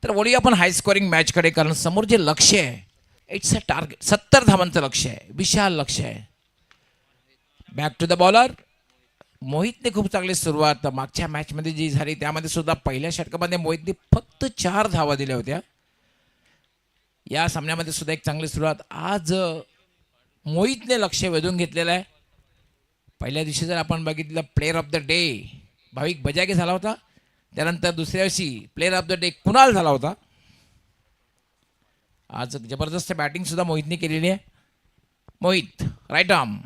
तर वळूया आपण हाय स्कोरिंग मॅचकडे, कारण समोर जे लक्ष्य आहे इट्स अ टार्गेट. 70 धावांचं लक्ष्य आहे, विशाल लक्ष्य आहे. Back to the bowler. मोहितने खूप चांगली सुरुवात मागच्या मॅचमध्ये जी झाली त्यामध्ये सुद्धा पहिल्या षटकामध्ये मोहितने फक्त 4 धावा दिल्या होत्या. या सामन्यामध्ये सुद्धा एक चांगली सुरुवात आज मोहितने लक्ष वेधून घेतलेलं आहे. पहिल्या दिवशी जर आपण बघितलं प्लेअर ऑफ द डे भाविक बजागे झाला होता. त्यानंतर दुसऱ्या दिवशी player of the day Kunal झाला होता. आज जबरदस्त बॅटिंग सुद्धा मोहितने केलेली आहे. Mohit right arm.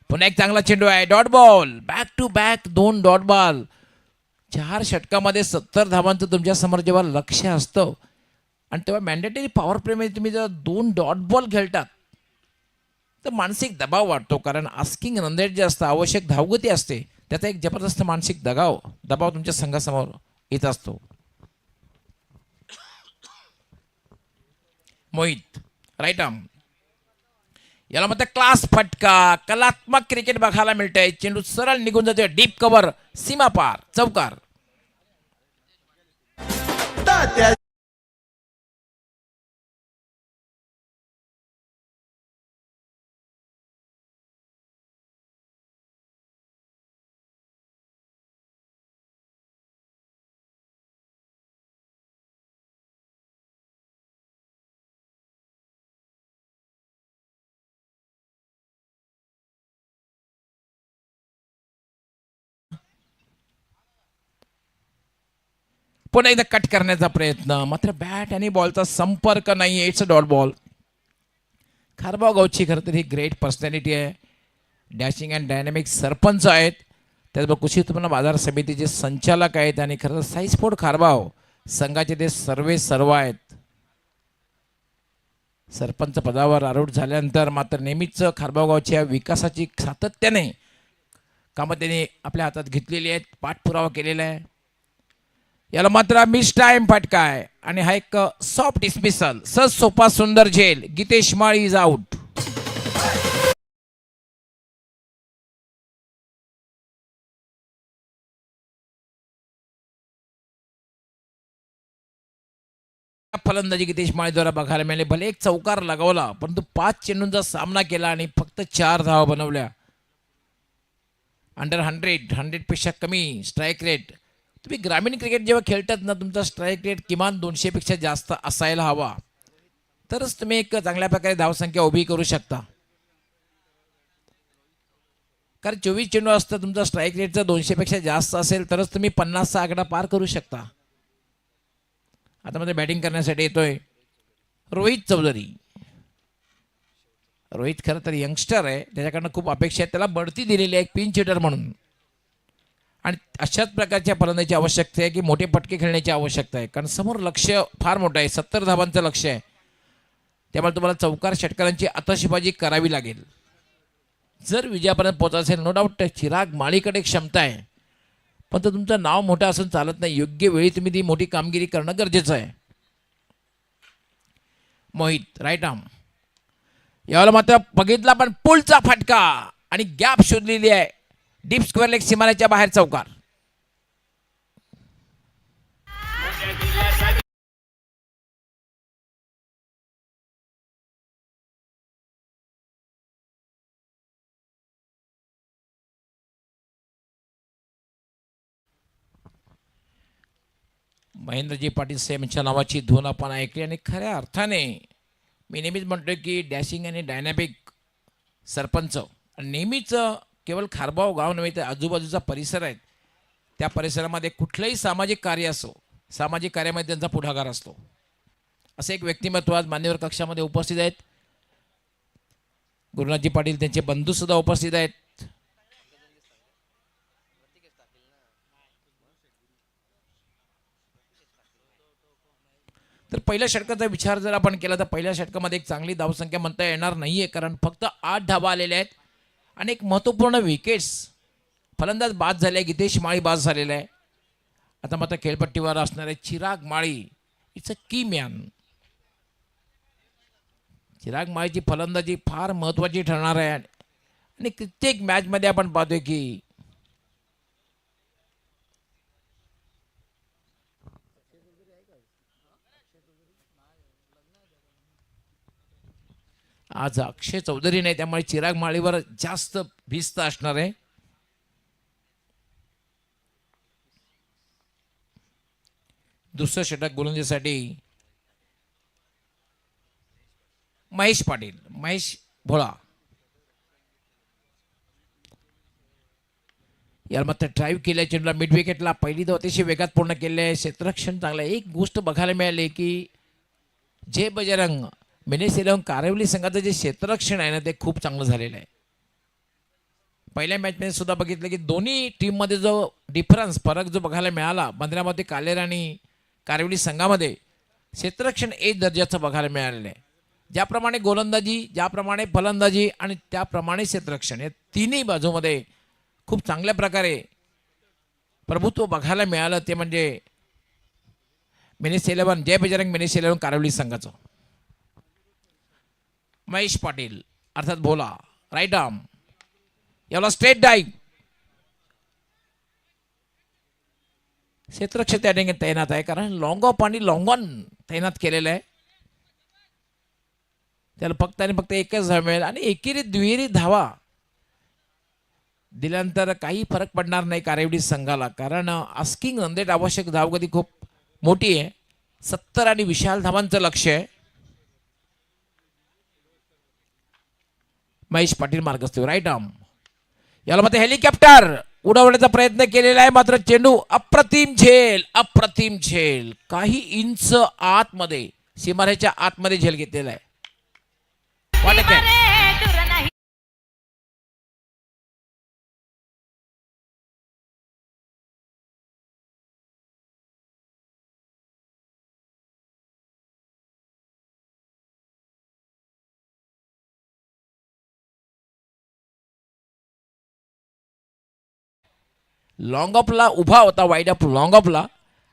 पुन्हा एक चांगला चेंडू आहे. Dot ball. Back to back 2 dot ball. 4 षटकामध्ये 70 धावांचं तुमच्या समोर जेव्हा लक्ष असतं आणि तेव्हा मॅन्डेटरी पॉवर प्लेमध्ये तुम्ही जेव्हा 2 डॉट बॉल खेळतात तर मानसिक दबाव वाटतो. कारण आस्किंग रन रेट जे असतं, आवश्यक धावगती असते, त्याचा एक जबरदस्त मानसिक दबाव तुमच्या संघासमोर येत असतो. Mohit right arm. याला म्हणतात क्लास फटका. कलात्मक क्रिकेट बघायला मिळतंय. चेंडू सरळ निघून जातोय. डीप कव्हर, सीमा पार, चौकार. तात्या पुन्हा एकदा कट करण्याचा प्रयत्न, मात्र बॅट आणि बॉलचा संपर्क नाही. It's a dot ball. Kharbav गावची खरं तर ही ग्रेट पर्सनॅलिटी आहे. डॅशिंग अँड डायनॅमिक सरपंच आहेत. त्याचबरोबर कृषी उत्पन्न बाजार समितीचे संचालक आहेत आणि खरं तर साईस्पोर्ट खारबाव संघाचे ते सर्व आहेत. सरपंच पदावर आरूढ झाल्यानंतर मात्र नेहमीच खारबाव गावच्या विकासाची सातत्याने कामं त्यांनी आपल्या हातात घेतलेली आहेत, पाठपुरावा केलेला आहे. याला मात्र मिस टाइम फटका आहे आणि हा एक सॉफ्ट डिस्मिसल. सहज सोपा सुंदर झेल. गीतेश माळी इज आउट. फलंदाजी गीतेश माळीद्वारा बघायला मिळाले. भले एक चौकार लगावला परंतु 5 चेंडूंचा सामना केला आणि फक्त 4 धावा बनवल्या. अंडर 100 पेक्षा कमी स्ट्राईक रेट. तुम्ही ग्रामीण क्रिकेट जेव्हा खेळतात ना, तुमचा स्ट्राईक रेट किमान 200 पेक्षा जास्त असायला हवा, तरच तुम्ही एक चांगल्या प्रकारे धावसंख्या उभी करू शकता. कारण 24 चेंडू असतं, तुमचा स्ट्राईक रेटचा 200 पेक्षा जास्त असेल तरच तुम्ही 50चा आकडा पार करू शकता. आता मध्ये बॅटिंग करण्यासाठी येतोय रोहित चौधरी. रोहित खरं तर यंगस्टर आहे, त्याच्याकडनं खूप अपेक्षा आहेत. त्याला बढती दिलेली आहे एक पिंच हिटर म्हणून. आणि अशाच प्रकारच्या फलंदाजीची आवश्यकता आहे की मोठे फटके खेळण्याची आवश्यकता आहे. कारण समोर लक्ष फार मोठं आहे. 70 धावांचं लक्ष आहे. त्यामुळे तुम्हाला चौकार षटकारांची आतषबाजी करावी लागेल जर विजयापर्यंत पोहोचायचं असेल. नो डाऊट चिराग माळीकडे क्षमता आहे, पण तर तुमचं नाव मोठं असून चालत नाही. योग्य वेळी तुम्ही ती मोठी कामगिरी करणं गरजेचं आहे. Mohit right arm. यावेळेला मात्र बघितला पण पुलचा फटका आणि गॅप शोधलेली आहे. डीप स्क्वेअर लेग सीमारेच्या बाहेर चौकार. महेंद्रजी पाटील साहेबांच्या नावाची धून आपण ऐकली आणि खऱ्या अर्थाने मी नेहमीच म्हणतोय की डॅशिंग आणि डायनॅमिक सरपंच नेहमीच केवळ खारबाव गाव नव्हे तर आजूबाजूचा परिसर आहे, त्या परिसरामध्ये कुठलंही सामाजिक कार्य असो, सामाजिक कार्यामध्ये त्यांचा पुढाकार असतो. असे एक व्यक्तिमत्व आज मान्यवर कक्षामध्ये उपस्थित आहेत. गुरुनाथजी पाटील त्यांचे बंधू सुद्धा उपस्थित आहेत. तर पहिल्या षटकाचा विचार जर आपण केला तर पहिल्या षटकामध्ये एक चांगली धावसंख्या म्हणता येणार नाहीये, कारण फक्त 8 धावा आलेल्या आहेत आणि एक महत्त्वपूर्ण विकेट्स. फलंदाज बाद झाले, गीतेश माळी बाद झालेला आहे. आता मात्र खेळपट्टीवर असणारे चिराग माळी इट्स अ की मॅन. चिराग माळीची फलंदाजी फार महत्त्वाची ठरणार आहे आणि कित्येक मॅचमध्ये आपण पाहतोय की आज अक्षय चौधरी नाही, त्यामुळे चिराग माळीवर जास्त भिस्त असणार आहे. दुसरं षटक गोलंदाजीसाठी महेश पाटील, महेश भोळा. याला मात्र ड्राईव्ह केल्या चेंडूला मिड विकेटला पहिली धाव अतिशय वेगात पूर्ण केले आहे. क्षेत्ररक्षण चांगलं आहे. एक गोष्ट बघायला मिळाली की जय बजरंग मिनेसिलॉन कारेवली संघाचं जे क्षेत्ररक्षण आहे ना ते खूप चांगलं झालेलं आहे. पहिल्या मॅचमध्ये सुद्धा बघितलं की दोन्ही टीममध्ये जो डिफरन्स फरक जो बघायला मिळाला बंदरामध्ये कालेर आणि कारेवली संघामध्ये क्षेत्ररक्षण एक दर्जाचं बघायला मिळालेलं आहे. ज्याप्रमाणे गोलंदाजी, ज्याप्रमाणे फलंदाजी आणि त्याप्रमाणे क्षेत्ररक्षण या तिन्ही बाजूमध्ये खूप चांगल्या प्रकारे प्रभुत्व बघायला मिळालं ते म्हणजे मिनेस 11 जय बजरंग मिनेस 11 कारेवली संघाचं. महेश पाटील अर्थात भोला राईट आर्म, याला स्ट्रेट डाईव्ह. क्षेत्ररक्षक त्या ठिकाणी तैनात आहे, कारण लॉंग ऑफ आणि लॉंग ऑन तैनात केलेलं आहे. त्याला फक्त आणि फक्त एकच धाव मिळेल आणि एकेरी दुहेरी धावा दिल्यानंतर काही फरक पडणार नाही कारेवडी संघाला, कारण आस्किंग रन रेट आवश्यक धावगती खूप मोठी आहे. 70 आणि विशाल धावांचं लक्ष्य आहे. महेश पाटील मार्गस्थ राईट आर्म, याला मात्र हेलिकॉप्टर उडवण्याचा प्रयत्न केलेला आहे, मात्र चेंडू अप्रतिम झेल, अप्रतिम झेल. काही इंच आतमध्ये सीमारेच्या आतमध्ये झेल घेतलेला आहे. लॉंग ऑफला उभा होता, वाईड ऑफ लॉंग ऑफला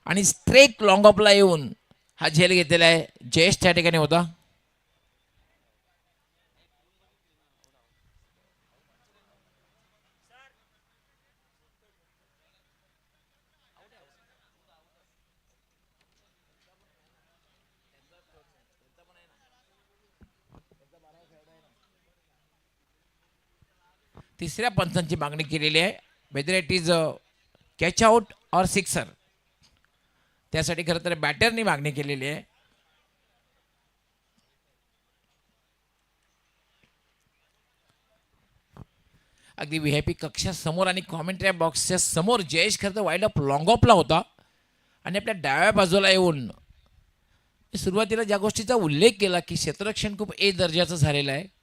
आणि स्ट्रेट लॉंग ऑफला येऊन हा झेल घेतलेला आहे. जयेश त्या ठिकाणी होता. तिसऱ्या पंचांची मागणी केलेली आहे, whether it is catch out और सिक्सर. त्यासाठी खरं तर बॅटरनी मागणी केलेली आहे. अगदी व्हीआयपी कक्षा समोर आणि कॉमेंट्री बॉक्सच्या समोर जयेश खरं तर वाईड ऑफ लॉंग ऑफला होता आणि आपल्या डाव्या बाजूला येऊन सुरुवातीला ज्या गोष्टीचा उल्लेख केला की क्षेत्ररक्षण खूप ए दर्जाचं झालेलं आहे.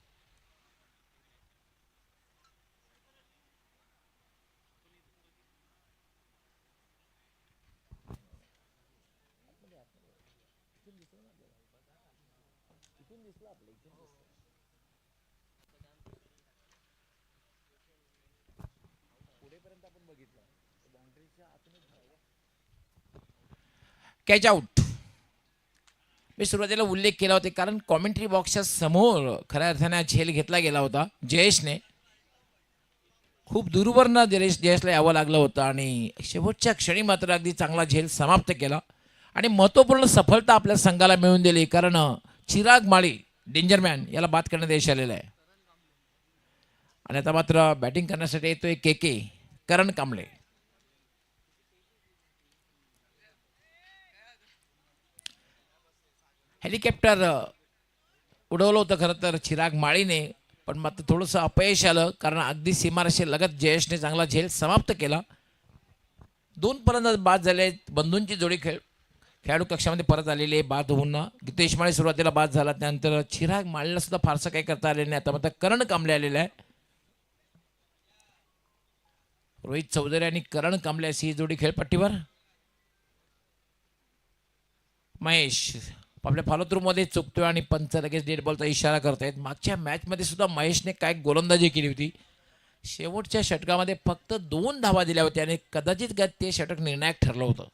कॅच आउट मी सुरुवातीला उल्लेख केला होता, कारण कॉमेंट्री बॉक्सच्या समोर खऱ्या अर्थाने झेल घेतला गेला होता. जयेशने खूप दूरवरनं जयेशला यावं लागलं होतं आणि शेवटच्या क्षणी मात्र अगदी चांगला झेल समाप्त केला आणि महत्त्वपूर्ण सफलता आपल्या संघाला मिळवून दिली, कारण चिराग माळी डेंजरमॅन याला बाद करण्यात यश आलेलं आहे. आणि आता मात्र बॅटिंग करण्यासाठी येतोय के करण कांबळे. हेलिकॉप्टर उडवलं होतं खरं तर चिराग माळीने, पण मात्र थोडंसं अपयश आलं, कारण अगदी सीमारेषे लगत जयेशने चांगला झेल समाप्त केला. 2 फलंदाज बाद झाले. बंधूंची जोडी खेळाडू कक्षामध्ये परत आलेले बाद होऊन गीतेश माळे सुरुवातीला बाद झाला. त्यानंतर चिराग माळेला सुद्धा फारसं काही करता आलेलं नाही. आता मात्र करण कांबळे आलेला आहे. रोहित चौधरी आणि करण कांबळे अशी ही जोडी खेळपट्टीवर. महेश आपल्या फॉलो थ्रू मध्ये चुकतोय आणि पंच लगेच डेड बॉलचा इशारा करतायत. मागच्या मॅचमध्ये सुद्धा महेशने काय गोलंदाजी केली होती. शेवटच्या षटकामध्ये फक्त 2 धावा दिल्या होत्या आणि कदाचित ते षटक निर्णायक ठरलं होतं.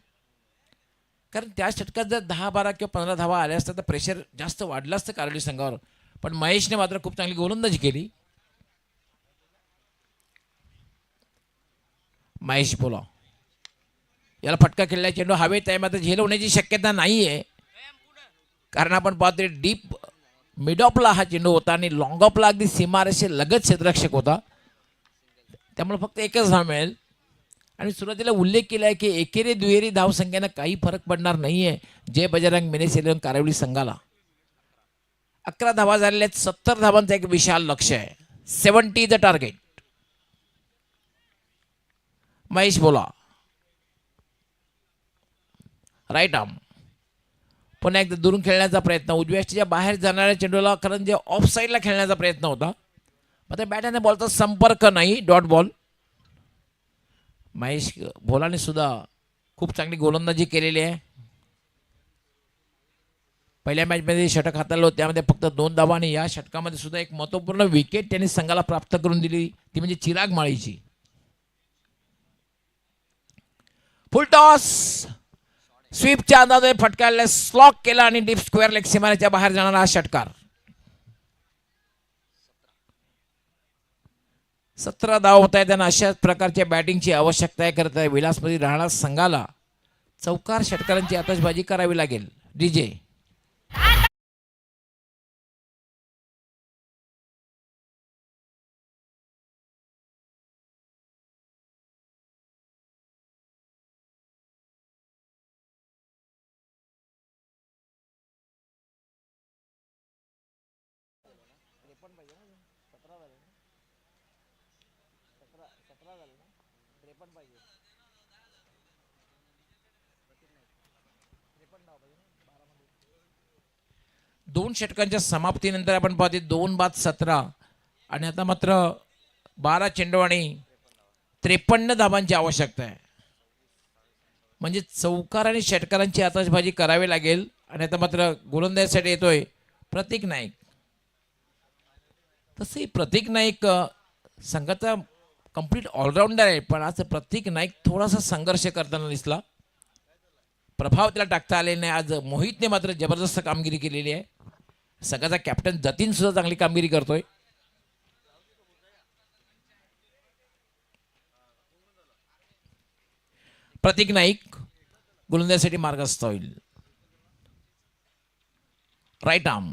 कारण त्या षटकात जर 10-12 किंवा 15 धावा आल्या असतात तर प्रेशर जास्त वाढलं असतं कारवली संघावर. पण महेशने मात्र खूप चांगली गोलंदाजी केली. महेश बोला याला फटका खेळला. चेंडू हवेत आहे मात्र झेल होण्याची शक्यता नाही आहे. कारण आपण पाहतोय डीप मिड ऑफला हा चेंडू होता आणि लॉंग ऑफला अगदी सीमारेषे लगत क्षेत्ररक्षक होता. त्यामुळे फक्त एकच धाव मिळेल. आणि सुरुवातीला उल्लेख केला आहे की एकेरी दुहेरी धावसंख्येनं काही फरक पडणार नाही आहे जय बजरंग मिनेसिलियन कारावली संघाला. 11 धावा झालेल्या आहेत. 70 धावांचं एक विशाल लक्ष्य आहे. 70 द टार्गेट. महेश बोला राईट आर्म पुन्हा एकदा दुरून खेळण्याचा प्रयत्न. उजव्या यष्टीच्या बाहेर जाणाऱ्या चेंडूला कारण जे ऑफ साईडला खेळण्याचा प्रयत्न होता. मात्र बॅटने बॉलचा संपर्क नाही. Dot ball. महेश भोलाने सुद्धा खूप चांगली गोलंदाजी केलेली आहे. पहिल्या मॅचमध्ये षटक हाताळलं होतं त्यामध्ये फक्त 2 धावा आणि या षटकामध्ये सुद्धा एक महत्त्वपूर्ण विकेट त्यांनी संघाला प्राप्त करून दिली ती म्हणजे चिराग माळीची. फुल टॉस स्वीपच्या अंदाजे फटकायला स्लॉक केला आणि डीप स्क्वेअर लेग सीमारेच्या बाहेर जाणारा हा षटकार. 17 धाव होत आहेत आणि अशाच प्रकारच्या बॅटिंगची आवश्यकता आहे. करत आहे विलासमध्ये राहणार संघाला चौकार षटकारांची आतषबाजी करावी लागेल. डीजे दोन षटकांच्या समाप्तीनंतर आपण पाहतो 2 बाद 17 आणि आता मात्र 12 चेंडू आणि 53 धावांची आवश्यकता आहे. म्हणजे चौकार आणि षटकारांची आतषबाजी करावी लागेल. आणि आता मात्र गोलंदाजीसाठी येतोय प्रतीक नाईक. तसंही प्रतीक नाईक संघाचा कंप्लीट ऑलराऊंडर आहे पण आज प्रतीक नाईक थोडासा संघर्ष करताना दिसला. प्रभाव त्याला टाकता आलेला नाही. आज मोहितने मात्र जबरदस्त कामगिरी केलेली आहे. संघाचा कॅप्टन जतीन सुद्धा चांगली कामगिरी करतोय. प्रतीक नाईक गोलंदाजीसाठी मार्गस्थ होईल. राईट आर्म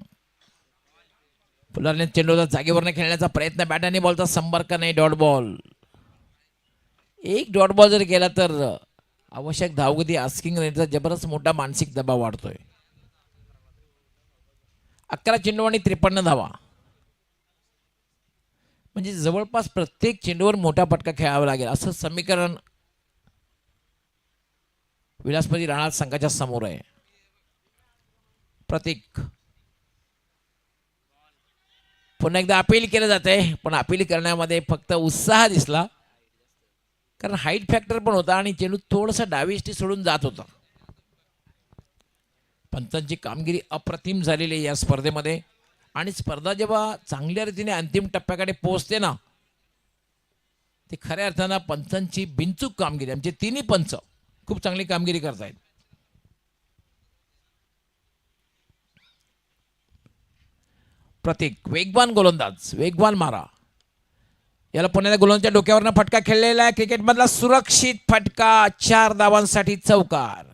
फुलारने चेंडूला जागेवरने खेळण्याचा प्रयत्न. बॅटाने बॉलचा संपर्क नाही. Dot ball. एक डॉट बॉल जर गेला तर आवश्यक धावगती आस्किंग रेटचा जबरदस्त मोठा मानसिक दबाव वाढतोय. 11 चेंडू आणि 53 धावा म्हणजे जवळपास प्रत्येक चेंडूवर मोठा फटका खेळावा लागेल असं समीकरण विलासपती राहणार संघाच्या समोर आहे. प्रतीक पुन्हा एकदा अपील केलं जात आहे पण अपील करण्यामध्ये फक्त उत्साह दिसला कारण हाईट फॅक्टर पण होता आणि चेंडू थोडासा डावीष्टी सोडून जात होता. पंचांची कामगिरी अप्रतिम झालेली आहे या स्पर्धेमध्ये आणि स्पर्धा जेव्हा चांगल्या रीतीने अंतिम टप्प्याकडे पोहोचते ना ते खऱ्या अर्थानं पंचांची बिनचूक कामगिरी. आमचे तिन्ही पंच खूप चांगली कामगिरी करतायत. प्रतीक वेगवान गोलंदाज. वेगवान मारा. याला पुण्याच्या गोलंदाजच्या डोक्यावरनं फटका खेळलेला आहे. क्रिकेटमधला सुरक्षित फटका. 4 धावांसाठी चौकार.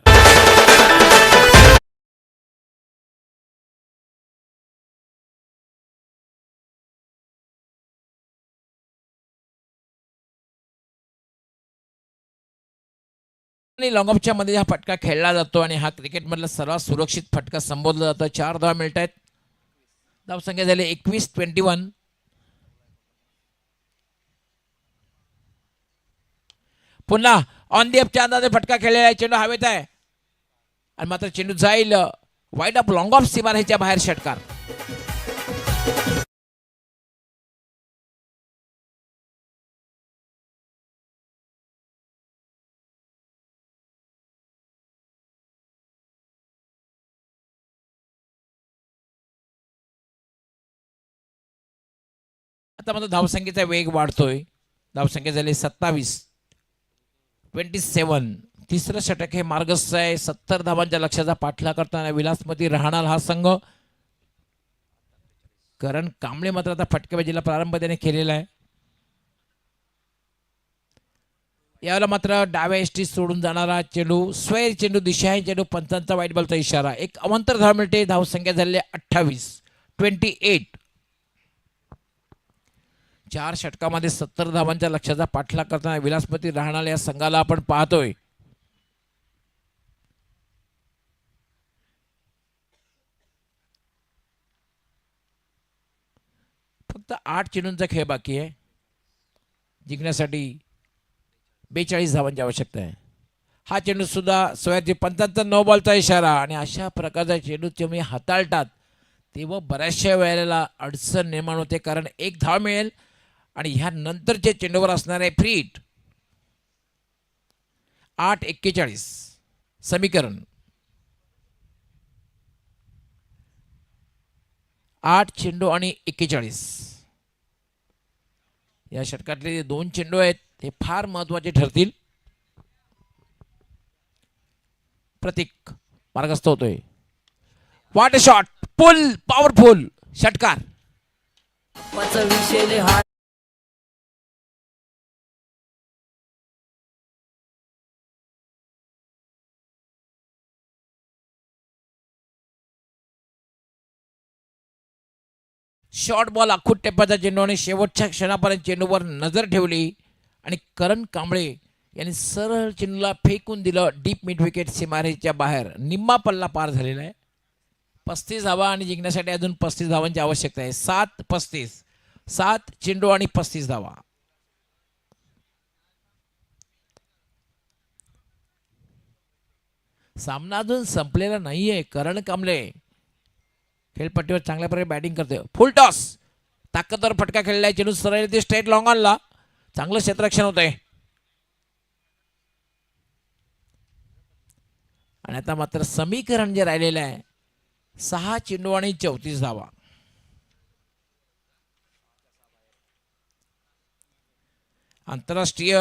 लॉंग ऑफच्या मध्ये हा फटका खेळला जातो आणि हा क्रिकेटमधला सर्वात सुरक्षित फटका संबोधला जातो. 4 धावा मिळत आहेत. धावसंख्या झाली 21-21. पुन्हा ऑन दी अपच्या अंदाजे फटका खेळलेला आहे. चेंडू हवेत आहे आणि मात्र चेंडू जाईल वाईड ऑफ लॉंग ऑफ सीमारेषेच्या बाहेर षटकार. आता मात्र धावसंख्येचा वेग वाढतोय. धावसंख्या झाली 27. तिसरं षटक हे मार्गस्थ आहे. 70 धावांच्या लक्ष्याचा पाठलाग करताना विलासमती राहणार हा संघ. करण कांबळे मात्र आता फटकेबाजीला प्रारंभ त्याने केलेला आहे. यावेळेला मात्र डाव्या एसटी सोडून जाणारा चेंडू स्वैर चेंडू दिशा आहे. चेंडू पंचांचा वाईट बॉलचा इशारा. एक अवांतर धाव मिळते. धावसंख्या झालेली 28. 4 षटकामध्ये 70 धावांच्या लक्ष्याचा पाठलाग करताना विलासमती राहणार या संघाला आपण पाहतोय. फक्त 8 चेंडूंचा खेळ बाकी आहे. जिंकण्यासाठी 42 धावांची आवश्यकता आहे. हा चेंडू सुद्धा सोयाची पंचांचा 9 बॉलचा इशारा. आणि अशा प्रकारचा चेंडू तुम्ही हाताळतात तेव्हा बऱ्याचशा वेळेला अडचण निर्माण होते, कारण एक धाव मिळेल आणि ह्या नंतरच्या चेंडूवर असणारे फ्री हिट. 8:41 समीकरण. 8 चेंडू आणि 41. या षटकातले 2 चेंडू आहेत हे फार महत्वाचे ठरतील. प्रतीक मार्गस्थ होतोय. What a shot. Pull powerful षटकार. शॉर्ट बॉल आखूट टेपाचा चेंडू आणि शेवटच्या क्षणापर्यंत चेंडूवर नजर ठेवली आणि करण कांबळे यांनी सरळ चेंडूला फेकून दिलं डीप मिड विकेट सीमारेषेच्या बाहेर. निम्मा पल्ला पार झालेला आहे. 35 धावा आणि जिंकण्यासाठी अजून 35 धावांची आवश्यकता आहे. 7-35. 7 चेंडू आणि 35 धावा. सामना अजून संपलेला नाहीये. करण कांबळे खेळपट्टीवर चांगल्या प्रकारे बॅटिंग करते. फुल टॉस. ताकदवर फटका खेळलाय. चेंडू सरळ ते स्ट्रेट लॉंग ऑनला. चांगलं क्षेत्ररक्षण होत आहे. आणि आता मात्र समीकरण जे राहिलेलं आहे 6 चेंडू आणि 34 धावा. आंतरराष्ट्रीय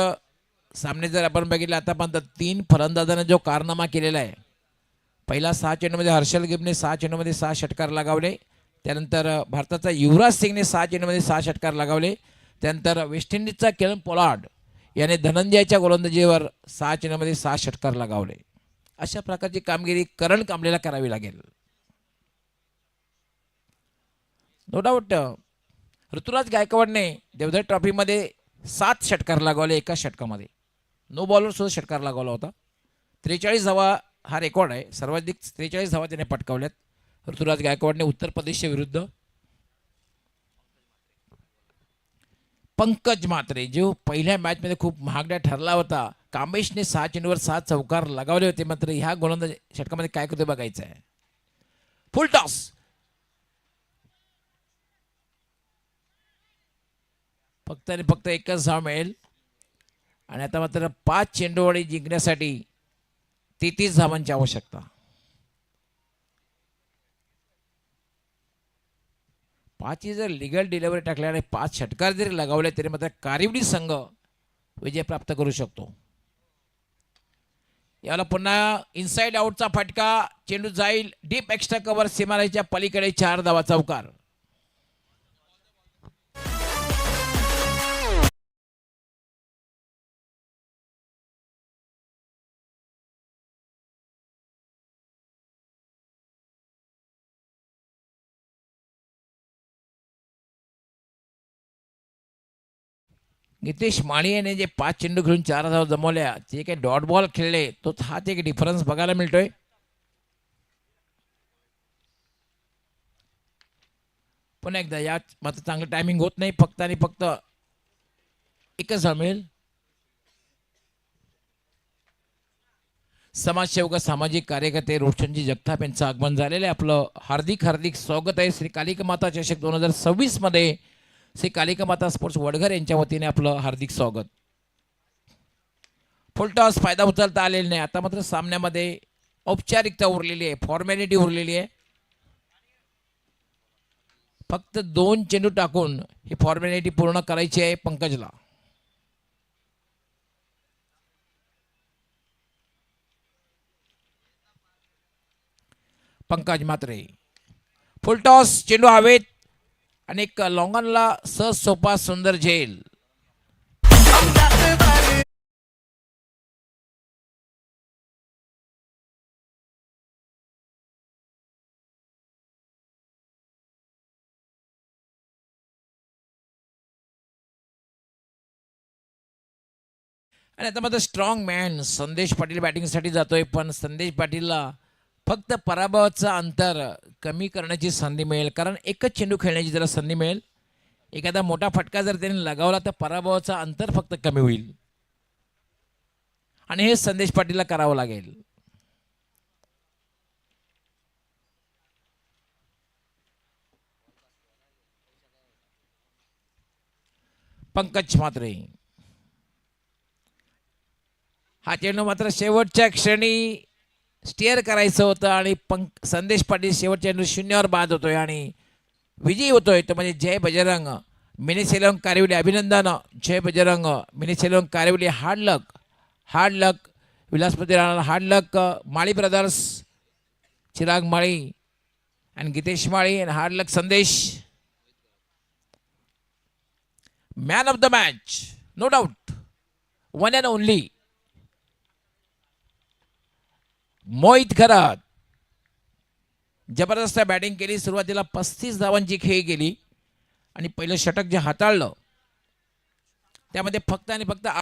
सामने जर आपण बघितले आतापर्यंत 3 फलंदाजांनी जो कारनामा केलेला आहे. पहिला 6 चेंडूमध्ये हर्षल गिबने 6 चेंडूमध्ये 6 षटकार लगावले. त्यानंतर भारताचा युवराज सिंगने 6 चेंडूमध्ये 6 षटकार लगावले. त्यानंतर वेस्ट इंडिजचा केलन पोलार्ड याने धनंजयच्या गोलंदाजीवर 6 चेंडूमध्ये 6 षटकार लगावले. अशा प्रकारची कामगिरी करण कांबळेला करावी लागेल. नो डाऊट ऋतुराज गायकवाडने देवधर ट्रॉफीमध्ये 7 षटकार लगावले एका षटकामध्ये. नो बॉलवर सुद्धा षटकार लगावला होता. 43 धावा हा रेकॉर्ड आहे. सर्वाधिक 43 धावा त्याने पटकावल्यात ऋतुराज गायकवाडने उत्तर प्रदेशच्या विरुद्ध. पंकज म्हात्रे जो पहिल्या मॅचमध्ये खूप महागडा ठरला होता. कामेशने 6 चेंडूवर 6 चौकार लगावले होते. मात्र ह्या गोलंदाज षटकामध्ये काय करतो बघायचं आहे. फुल टॉस. फक्त आणि फक्त एकच धाव मिळेल. आणि आता मात्र 5 चेंडू आणि जिंकण्यासाठी 33 धावांची आवश्यकता. 5 जर लिगल डिलिव्हरी टाकल्या आणि 5 षटकार जरी लगावले तरी मात्र कारिवडी संघ विजय प्राप्त करू शकतो. याला पुन्हा इनसाइड आउटचा फटका. चेंडू जाईल डीप एक्स्ट्रा कव्हर सीमारेषेच्या पलीकडे. 4 धावा चौकार. नितेश माळी याने जे 5 चेंडू खेळून 4 धावा जमवल्या, जे काही डॉट बॉल खेळले तो हाच एक डिफरन्स बघायला मिळतोय. पुन्हा एकदा यात मात्र चांगलं टायमिंग होत नाही. फक्त आणि फक्त एकच धाव मिळेल. समाजसेवक सामाजिक कार्यकर्ते रोशनजी जगताप यांचं आगमन झालेलं आहे. आपलं हार्दिक हार्दिक स्वागत आहे श्री कालिका माता चषक 2026 मध्ये. श्री कालिका माता स्पोर्ट्स वडघर यांच्या वतीने आपलं हार्दिक स्वागत. फुलटॉस फायदा उचलता आलेला नाही. आता मात्र सामन्यामध्ये औपचारिकता उरलेली आहे, फॉर्मॅलिटी उरलेली आहे. फक्त 2 चेंडू टाकून ही फॉर्मॅलिटी पूर्ण करायची आहे पंकजला. पंकज मात्रे फुलटॉस, चेंडू हवेत आणि एक लॉंगनला सहज सोपा सुंदर झेल. आणि आता मात्र स्ट्रॉंग मॅन संदेश पाटील बॅटिंगसाठी जातोय, पण संदेश पाटीलला फक्त पराभवाचं अंतर कमी करण्याची संधी मिळेल, कारण एकच चेंडू खेळण्याची जरा संधी मिळेल. एखादा मोठा फटका जर त्यांनी लगावला तर पराभवाचं अंतर फक्त कमी होईल आणि हे संदेश पाटीलला करावं लागेल. पंकज मात्रे हा चेंडू मात्र शेवटच्या क्षणी स्टिअर करायचं होतं आणि संदेश पाटील शेवटच्या चेंडू 0वर बाद होतोय आणि विजयी होतोय. तो म्हणजे जय बजरंग मिनीसेलोंग कारिवली. अभिनंदन जय बजरंग मिनीसेलोंग Karivali. Hard luck Vilaspati Rana, hard luck Mali brothers, Chirag Mali आणि गीतेश माळी, आणि hard luck Sandesh. Man of the match no doubt, one and only Mohit Kharat. जबरदस्त बॅटिंग केली. सुरुवातीला 35 धावांची खेळी केली आणि पहिलं षटक जे हाताळलं त्यामध्ये फक्त आणि फक्त